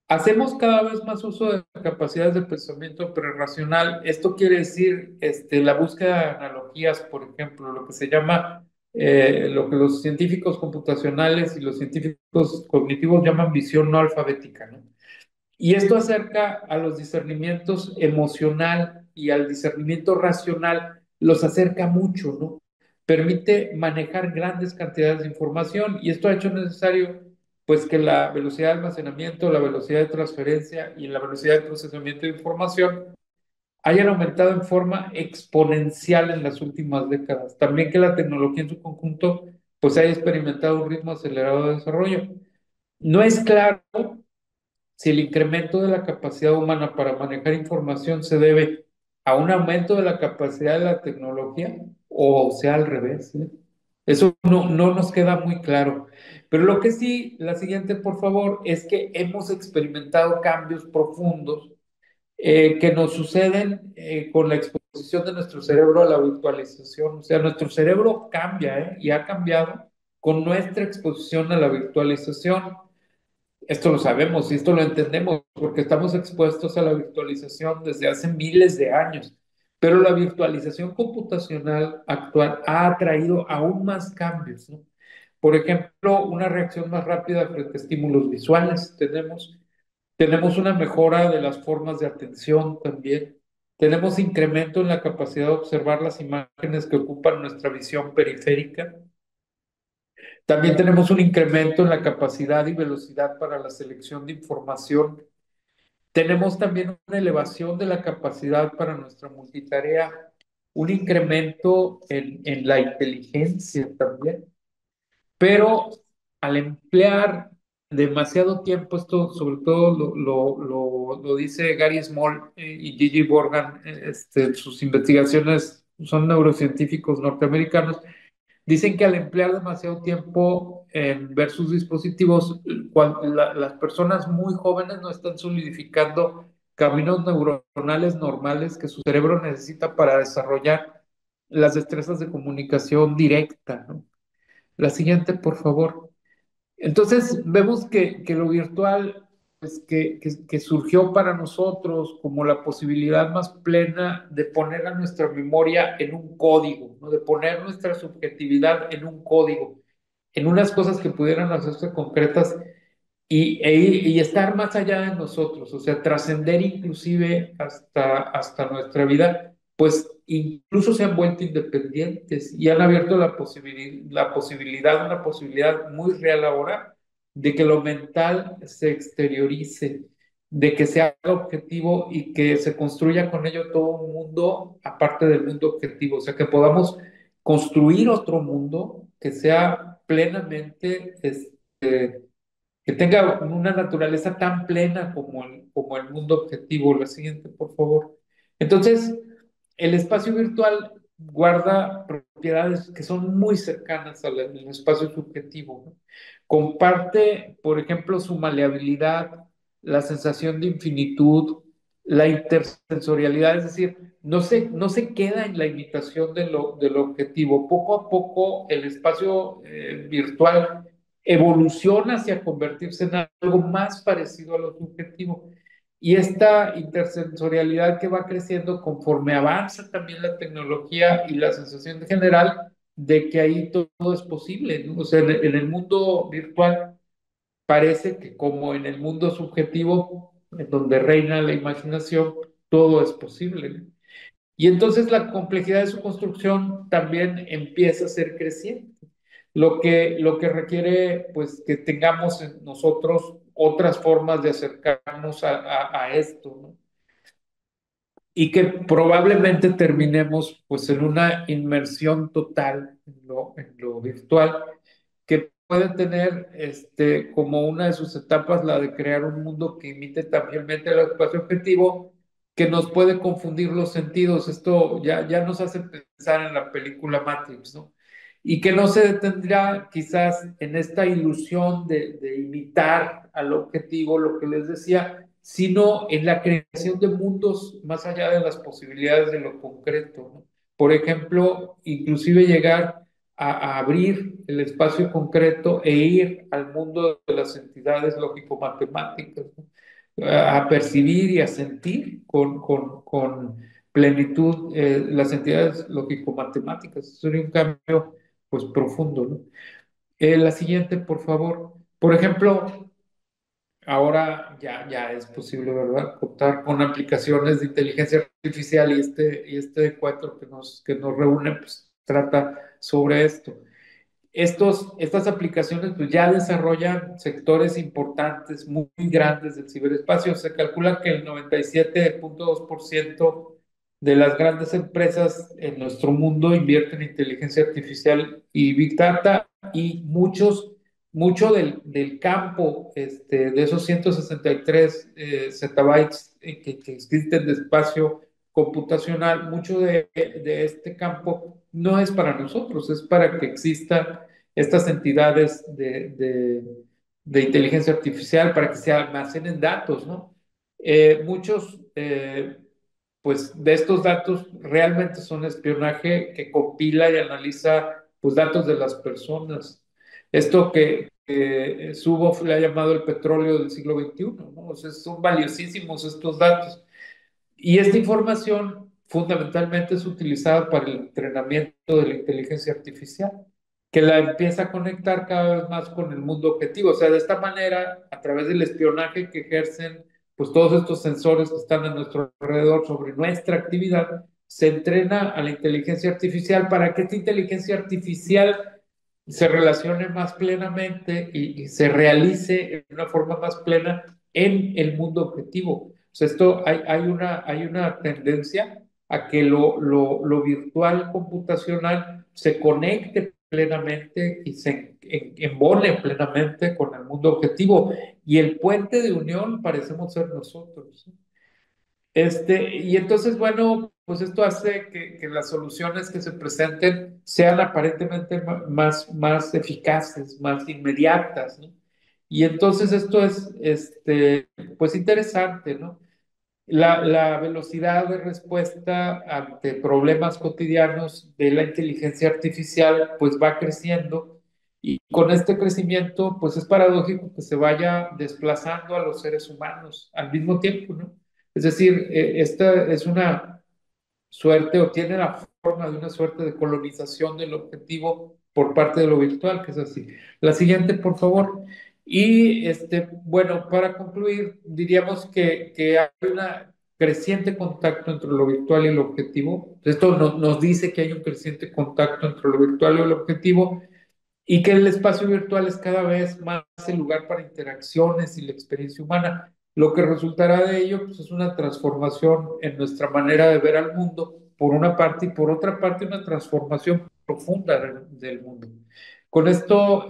Hacemos cada vez más uso de capacidades de pensamiento prerracional. Esto quiere decir la búsqueda de analogías, por ejemplo, lo que se llama, lo que los científicos computacionales y los científicos cognitivos llaman visión no alfabética, ¿no? Y esto acerca a los discernimientos emocional y al discernimiento racional, los acerca mucho, ¿no? Permite manejar grandes cantidades de información y esto ha hecho necesario, pues, que la velocidad de almacenamiento, la velocidad de transferencia y la velocidad de procesamiento de información hayan aumentado en forma exponencial en las últimas décadas. También que la tecnología en su conjunto, pues, haya experimentado un ritmo acelerado de desarrollo. No es claro si el incremento de la capacidad humana para manejar información se debe a un aumento de la capacidad de la tecnología o sea al revés, ¿eh? Eso no nos queda muy claro. Pero lo que sí, la siguiente, por favor, es que hemos experimentado cambios profundos que nos suceden con la exposición de nuestro cerebro a la virtualización. O sea, nuestro cerebro cambia, y ha cambiado con nuestra exposición a la virtualización. Esto lo sabemos y esto lo entendemos porque estamos expuestos a la virtualización desde hace miles de años. Pero la virtualización computacional actual ha traído aún más cambios, ¿no? Por ejemplo, una reacción más rápida frente a estímulos visuales. Tenemos una mejora de las formas de atención también. Tenemos incremento en la capacidad de observar las imágenes que ocupan nuestra visión periférica. También tenemos un incremento en la capacidad y velocidad para la selección de información. Tenemos también una elevación de la capacidad para nuestra multitarea, un incremento en la inteligencia también. Pero al emplear demasiado tiempo, esto sobre todo lo dice Gary Small y Gigi Borgan, sus investigaciones son neurocientíficos norteamericanos. Dicen que al emplear demasiado tiempo en ver sus dispositivos, cuando las personas muy jóvenes no están solidificando caminos neuronales normales que su cerebro necesita para desarrollar las destrezas de comunicación directa, ¿no? La siguiente, por favor. Entonces, vemos que lo virtual, pues que surgió para nosotros como la posibilidad más plena de poner a nuestra memoria en un código, ¿no? De poner nuestra subjetividad en un código, en unas cosas que pudieran hacerse concretas y estar más allá de nosotros, o sea, trascender inclusive hasta nuestra vida, pues incluso se han vuelto independientes y han abierto una posibilidad muy real ahora de que lo mental se exteriorice, de que sea objetivo y que se construya con ello todo un mundo aparte del mundo objetivo, o sea, que podamos construir otro mundo que sea plenamente que tenga una naturaleza tan plena como el mundo objetivo. La siguiente, por favor. Entonces, el espacio virtual guarda propiedades que son muy cercanas al espacio subjetivo, ¿no? Comparte, por ejemplo, su maleabilidad, la sensación de infinitud, la intersensorialidad, es decir, no se queda en la imitación de lo objetivo. Poco a poco el espacio virtual evoluciona hacia convertirse en algo más parecido a lo subjetivo. Y esta intersensorialidad que va creciendo conforme avanza también la tecnología y la sensación general de que ahí todo es posible, ¿no? O sea, en el mundo virtual parece que como en el mundo subjetivo, en donde reina la imaginación, todo es posible, ¿no? Y entonces la complejidad de su construcción también empieza a ser creciente, lo que requiere pues que tengamos en nosotros otras formas de acercarnos a esto, ¿no? Y que probablemente terminemos pues en una inmersión total en lo virtual, que puede tener como una de sus etapas la de crear un mundo que imite tan fielmente el espacio objetivo, que nos puede confundir los sentidos. Esto ya nos hace pensar en la película Matrix, ¿no? y que no se detendrá quizás en esta ilusión de imitar al objetivo, lo que les decía, sino en la creación de mundos más allá de las posibilidades de lo concreto, ¿no? Por ejemplo, inclusive llegar a abrir el espacio concreto e ir al mundo de las entidades lógico-matemáticas, ¿no? A percibir y a sentir con plenitud las entidades lógico-matemáticas. Sería un cambio pues profundo, ¿no? La siguiente, por favor. Por ejemplo, ahora ya es posible, ¿verdad? Contar con aplicaciones de inteligencia artificial y este encuentro que nos reúne, pues trata sobre esto. Estas aplicaciones pues, ya desarrollan sectores importantes, muy grandes del ciberespacio. Se calcula que el 97.2% de las grandes empresas en nuestro mundo invierten en inteligencia artificial y Big Data y mucho del campo de esos 163 zettabytes que existen de espacio computacional, mucho de este campo no es para nosotros, es para que existan estas entidades de inteligencia artificial, para que se almacenen datos, ¿no? Muchos, pues, de estos datos realmente son espionaje que compila y analiza, pues, datos de las personas. Esto que Zuboff le ha llamado el petróleo del siglo XXI, ¿no? O sea, son valiosísimos estos datos. Y esta información fundamentalmente es utilizada para el entrenamiento de la inteligencia artificial, que la empieza a conectar cada vez más con el mundo objetivo. O sea, de esta manera, a través del espionaje que ejercen pues todos estos sensores que están a nuestro alrededor sobre nuestra actividad, se entrena a la inteligencia artificial para que esta inteligencia artificial se relacione más plenamente y se realice de una forma más plena en el mundo objetivo. O sea, hay una tendencia a que lo virtual computacional se conecte plenamente y se embone plenamente con el mundo objetivo. Y el puente de unión parecemos ser nosotros. Y entonces, bueno, pues esto hace que las soluciones que se presenten sean aparentemente más eficaces, más inmediatas, ¿no? Y entonces esto es, pues interesante, ¿no? La velocidad de respuesta ante problemas cotidianos de la inteligencia artificial pues va creciendo y con este crecimiento pues es paradójico que se vaya desplazando a los seres humanos al mismo tiempo, ¿no? Es decir, esta es una suerte o tiene la forma de una suerte de colonización del objetivo por parte de lo virtual, que es así. La siguiente, por favor. Y bueno, para concluir, diríamos que hay un creciente contacto entre lo virtual y el objetivo. Esto nos dice que hay un creciente contacto entre lo virtual y el objetivo y que el espacio virtual es cada vez más el lugar para interacciones y la experiencia humana. Lo que resultará de ello pues, es una transformación en nuestra manera de ver al mundo, por una parte, y por otra parte, una transformación profunda del mundo. Con esto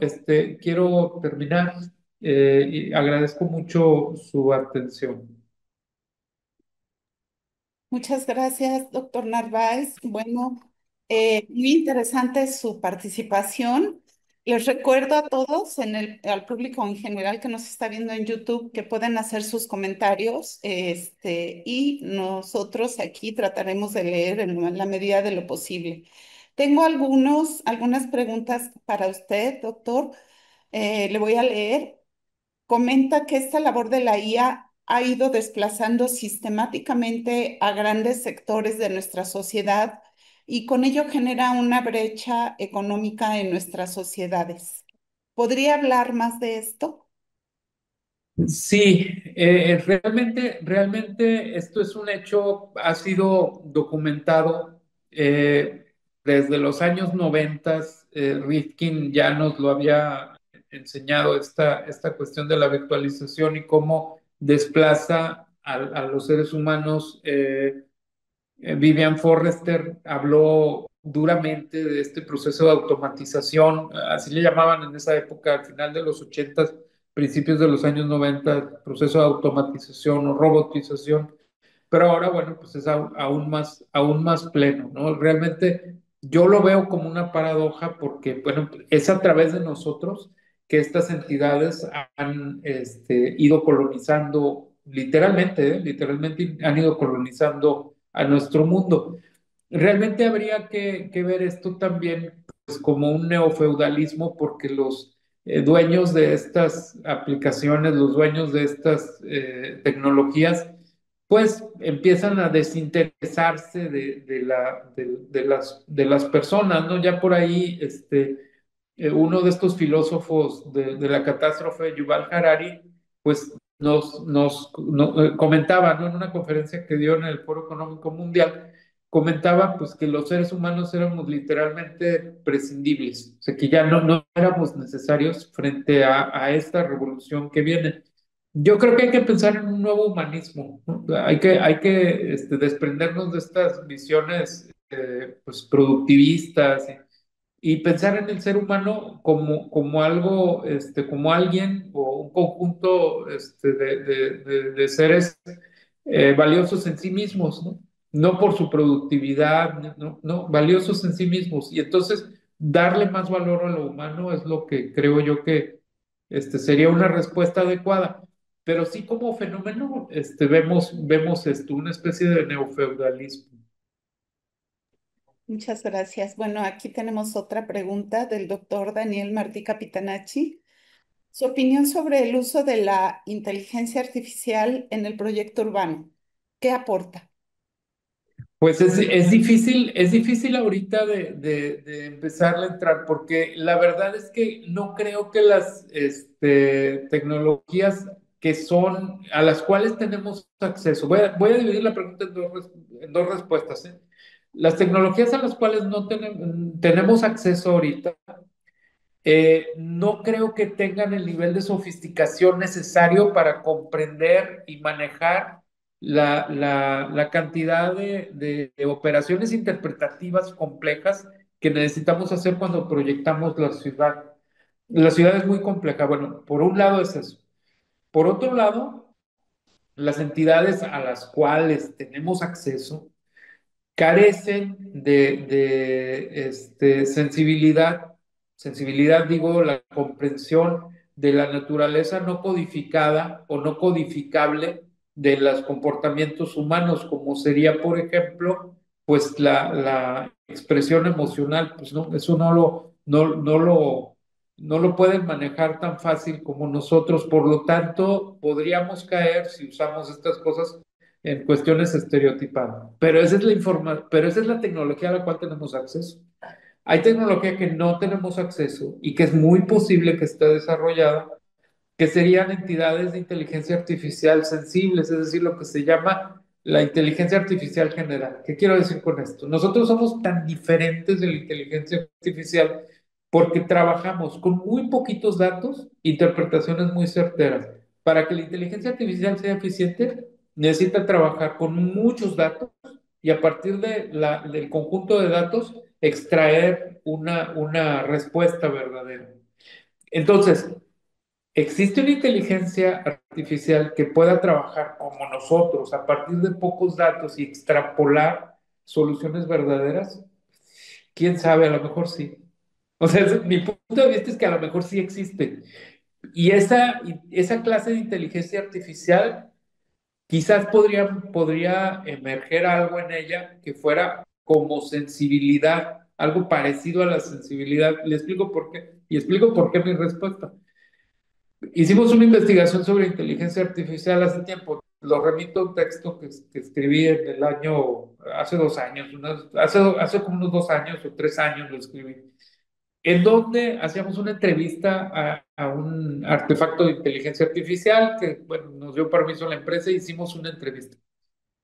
quiero terminar y agradezco mucho su atención. Muchas gracias, doctor Narváez. Bueno, muy interesante su participación. Les recuerdo a todos, al público en general que nos está viendo en YouTube, que pueden hacer sus comentarios, y nosotros aquí trataremos de leer en la medida de lo posible. Tengo algunas preguntas para usted, doctor. Le voy a leer. Comenta que esta labor de la IA ha ido desplazando sistemáticamente a grandes sectores de nuestra sociedad y con ello genera una brecha económica en nuestras sociedades. ¿Podría hablar más de esto? Sí, realmente esto es un hecho, ha sido documentado desde los años 90. Rifkin ya nos lo había enseñado esta cuestión de la virtualización y cómo desplaza a los seres humanos. Vivian Forrester habló duramente de este proceso de automatización, así le llamaban en esa época, al final de los 80, principios de los años 90, proceso de automatización o robotización, pero ahora, bueno, pues es aún más pleno, ¿no? Realmente yo lo veo como una paradoja porque, bueno, es a través de nosotros que estas entidades han ido colonizando, literalmente, literalmente han ido colonizando a nuestro mundo. Realmente habría que ver esto también pues, como un neofeudalismo porque los dueños de estas aplicaciones, los dueños de estas tecnologías, pues empiezan a desinteresarse de las personas, ¿no? Ya por ahí, uno de estos filósofos de la catástrofe, Yuval Harari, pues comentaba, ¿no? En una conferencia que dio en el Foro Económico Mundial, comentaba pues que los seres humanos éramos literalmente prescindibles, o sea que ya no éramos necesarios frente a esta revolución que viene. Yo creo que hay que pensar en un nuevo humanismo, ¿no? Hay que desprendernos de estas visiones pues, productivistas y pensar en el ser humano como algo, como alguien o un conjunto de seres valiosos en sí mismos, ¿no? No por su productividad, no, valiosos en sí mismos. Y entonces darle más valor a lo humano es lo que creo yo que sería una respuesta adecuada. Pero sí como fenómeno, vemos una especie de neofeudalismo. Muchas gracias. Bueno, aquí tenemos otra pregunta del doctor Daniel Martí Capitanacci. Su opinión sobre el uso de la inteligencia artificial en el proyecto urbano. ¿Qué aporta? Pues es difícil ahorita de empezar a entrar, porque la verdad es que no creo que las tecnologías que son, a las cuales tenemos acceso, voy a dividir la pregunta en dos respuestas, ¿eh? Las tecnologías a las cuales no tenemos acceso ahorita no creo que tengan el nivel de sofisticación necesario para comprender y manejar la cantidad de operaciones interpretativas complejas que necesitamos hacer cuando proyectamos la ciudad. La ciudad es muy compleja. Bueno, por un lado es eso. Por otro lado, las entidades a las cuales tenemos acceso carecen de sensibilidad digo, la comprensión de la naturaleza no codificada o no codificable de los comportamientos humanos, como sería, por ejemplo, pues la expresión emocional, pues no, eso no lo pueden manejar tan fácil como nosotros, por lo tanto, podríamos caer si usamos estas cosas en cuestiones estereotipadas. Pero esa es la tecnología a la cual tenemos acceso. Hay tecnología que no tenemos acceso y que es muy posible que esté desarrollada, que serían entidades de inteligencia artificial sensibles, es decir, lo que se llama la inteligencia artificial general. ¿Qué quiero decir con esto? Nosotros somos tan diferentes de la inteligencia artificial porque trabajamos con muy poquitos datos, interpretaciones muy certeras. Para que la inteligencia artificial sea eficiente, necesita trabajar con muchos datos y a partir del conjunto de datos extraer una respuesta verdadera. Entonces, ¿existe una inteligencia artificial que pueda trabajar como nosotros a partir de pocos datos y extrapolar soluciones verdaderas? ¿Quién sabe? A lo mejor sí. O sea, mi punto de vista es que a lo mejor sí existe. Y esa clase de inteligencia artificial quizás podría emerger algo en ella que fuera como sensibilidad, algo parecido a la sensibilidad. Le explico por qué. Y explico por qué mi respuesta. Hicimos una investigación sobre inteligencia artificial hace tiempo. Lo remito a un texto que escribí en el año, hace 2 años, hace como unos 2 años o 3 años lo escribí, en donde hacíamos una entrevista a un artefacto de inteligencia artificial que, bueno, nos dio permiso la empresa e hicimos una entrevista.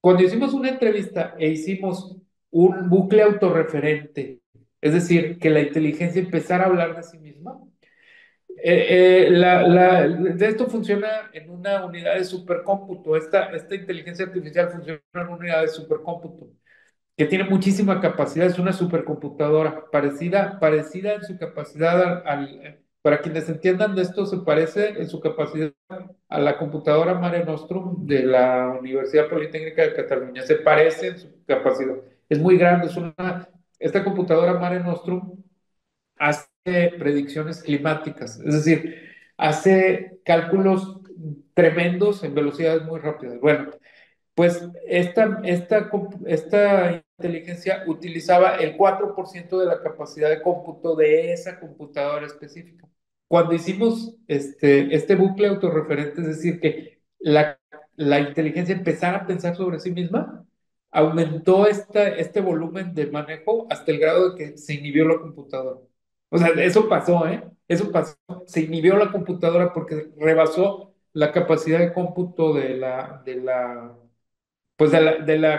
Cuando hicimos una entrevista e hicimos un bucle autorreferente, es decir, que la inteligencia empezara a hablar de sí misma, de esto funciona en una unidad de supercómputo. Esta inteligencia artificial funciona en una unidad de supercómputo que tiene muchísima capacidad. Es una supercomputadora parecida en su capacidad para quienes entiendan de esto, se parece en su capacidad a la computadora Mare Nostrum de la Universidad Politécnica de Cataluña. Se parece en su capacidad. Es muy grande, es una esta computadora Mare Nostrum hace predicciones climáticas, es decir, hace cálculos tremendos en velocidades muy rápidas. Bueno, pues esta inteligencia utilizaba el 4% de la capacidad de cómputo de esa computadora específica. Cuando hicimos este bucle autorreferente, es decir, que la inteligencia empezara a pensar sobre sí misma, aumentó este volumen de manejo hasta el grado de que se inhibió la computadora. O sea, eso pasó, ¿eh? Eso pasó. Se inhibió la computadora porque rebasó la capacidad de cómputo de la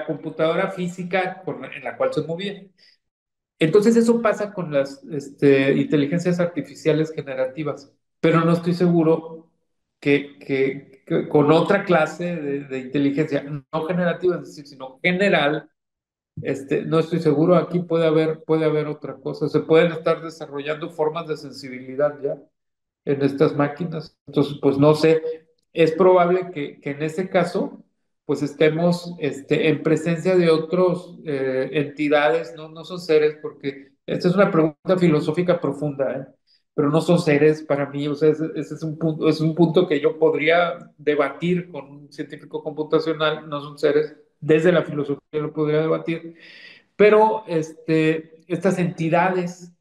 computadora física en la cual se movía. Entonces eso pasa con las inteligencias artificiales generativas, pero no estoy seguro que con otra clase de inteligencia, no generativa, es decir, sino general, no estoy seguro, aquí puede haber otra cosa. Se pueden estar desarrollando formas de sensibilidad ya en estas máquinas. Entonces, pues no sé, es probable que en ese caso, pues estemos en presencia de otras entidades, ¿no? No son seres, porque esta es una pregunta filosófica profunda, ¿eh? Pero no son seres para mí, o sea, ese es un punto que yo podría debatir con un científico computacional, no son seres, desde la filosofía lo podría debatir, pero estas entidades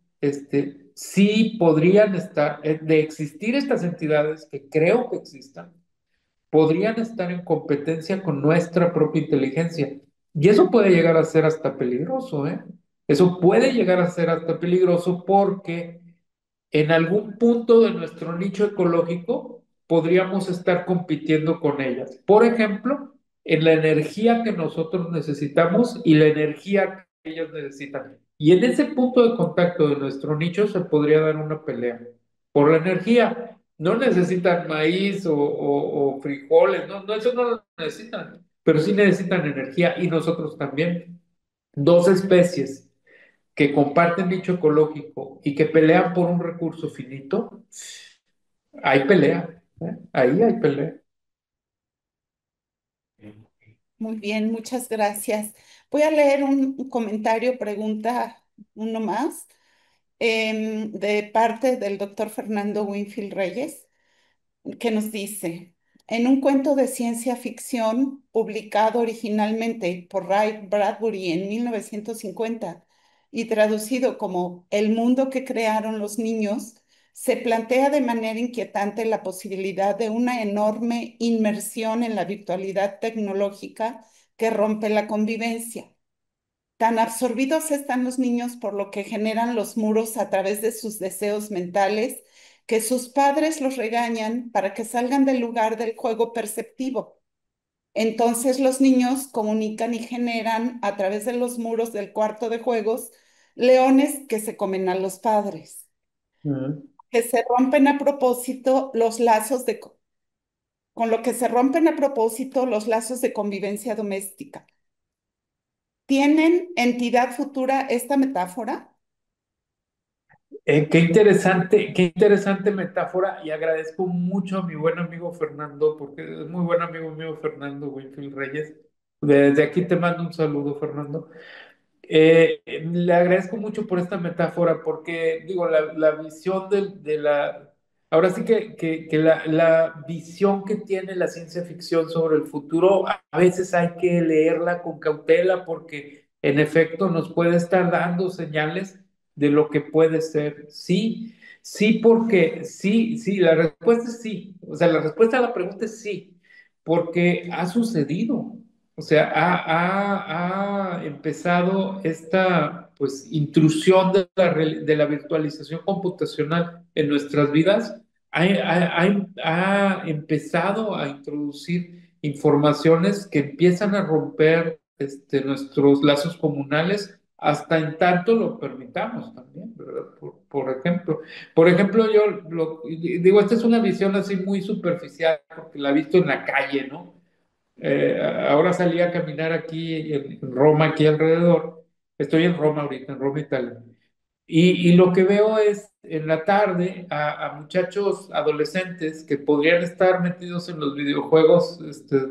sí podrían estar, de existir estas entidades, que creo que existan, podrían estar en competencia con nuestra propia inteligencia. Y eso puede llegar a ser hasta peligroso, ¿eh? Eso puede llegar a ser hasta peligroso porque en algún punto de nuestro nicho ecológico podríamos estar compitiendo con ellas. Por ejemplo, en la energía que nosotros necesitamos y la energía que ellas necesitan. Y en ese punto de contacto de nuestro nicho se podría dar una pelea por la energía. No necesitan maíz o frijoles, no, no, eso no lo necesitan, pero sí necesitan energía y nosotros también. Dos especies que comparten nicho ecológico y que pelean por un recurso finito, hay pelea, ¿eh? Ahí hay pelea. Muy bien, muchas gracias. Voy a leer un comentario, pregunta, uno más, de parte del doctor Fernando Winfield Reyes, que nos dice, en un cuento de ciencia ficción publicado originalmente por Ray Bradbury en 1950 y traducido como El mundo que crearon los niños, se plantea de manera inquietante la posibilidad de una enorme inmersión en la virtualidad tecnológica que rompe la convivencia. Tan absorbidos están los niños por lo que generan los muros a través de sus deseos mentales que sus padres los regañan para que salgan del lugar del juego perceptivo. Entonces los niños comunican y generan a través de los muros del cuarto de juegos leones que se comen a los padres, Ujú. que se rompen a propósito los lazos con lo que se rompen a propósito los lazos de convivencia doméstica. ¿Tienen entidad futura esta metáfora? Qué interesante metáfora y agradezco mucho a mi buen amigo Fernando, porque es muy buen amigo mío Fernando Winfield Reyes. Desde aquí te mando un saludo, Fernando. Le agradezco mucho por esta metáfora, porque digo, la visión ahora sí que la visión que tiene la ciencia ficción sobre el futuro, a veces hay que leerla con cautela, porque en efecto nos puede estar dando señales de lo que puede ser. Sí, sí, porque sí, sí, la respuesta es sí. O sea, la respuesta a la pregunta es sí, porque ha sucedido. O sea, ha empezado esta pues intrusión de la virtualización computacional en nuestras vidas, ha empezado a introducir informaciones que empiezan a romper nuestros lazos comunales hasta en tanto lo permitamos también, ¿verdad? Por ejemplo, yo digo, esta es una visión así muy superficial porque la he visto en la calle, ¿no? Ahora salí a caminar aquí en Roma, aquí alrededor. Estoy en Roma ahorita, en Roma, Italia. Y lo que veo es en la tarde a muchachos adolescentes que podrían estar metidos en los videojuegos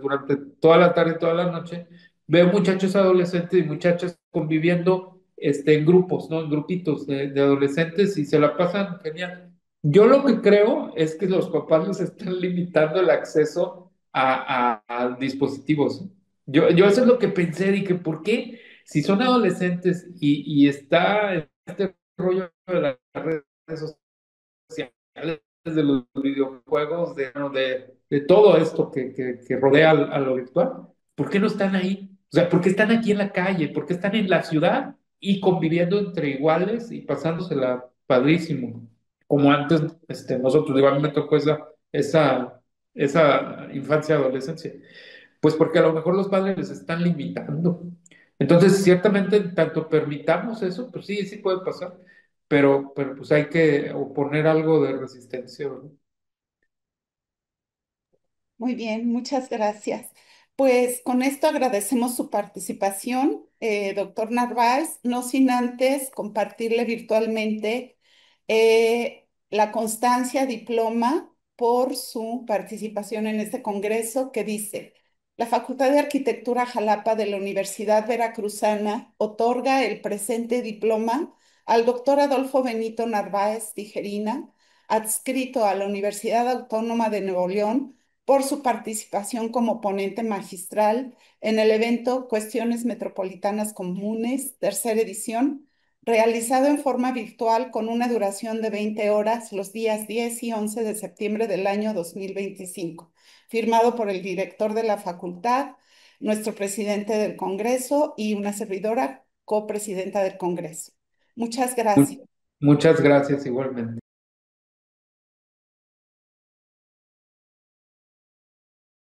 durante toda la tarde y toda la noche. Veo muchachos adolescentes y muchachas conviviendo en grupos, ¿no? En grupitos de adolescentes y se la pasan genial. Yo lo que creo es que los papás les están limitando el acceso a dispositivos. Yo eso es lo que pensé, dije, ¿por qué? Si son adolescentes y está este rollo de las redes sociales, de los videojuegos, de todo esto que rodea a lo virtual, ¿por qué no están ahí? O sea, ¿por qué están aquí en la calle? ¿Por qué están en la ciudad y conviviendo entre iguales y pasándosela padrísimo? Como antes, nosotros, digo, a mí me tocó esa infancia, adolescencia. Pues porque a lo mejor los padres les están limitando. Entonces, ciertamente, tanto permitamos eso, pues sí, sí puede pasar, pero pues hay que oponer algo de resistencia, ¿verdad? Muy bien, muchas gracias. Pues con esto agradecemos su participación, doctor Narváez, no sin antes compartirle virtualmente la constancia diploma por su participación en este congreso que dice, la Facultad de Arquitectura Jalapa de la Universidad Veracruzana otorga el presente diploma al doctor Adolfo Benito Narváez Tijerina, adscrito a la Universidad Autónoma de Nuevo León, por su participación como ponente magistral en el evento Cuestiones Metropolitanas Comunes, tercera edición, realizado en forma virtual con una duración de 20 horas los días 10 y 11 de septiembre del año 2025, firmado por el director de la facultad, nuestro presidente del Congreso y una servidora copresidenta del Congreso. Muchas gracias. Muchas gracias igualmente.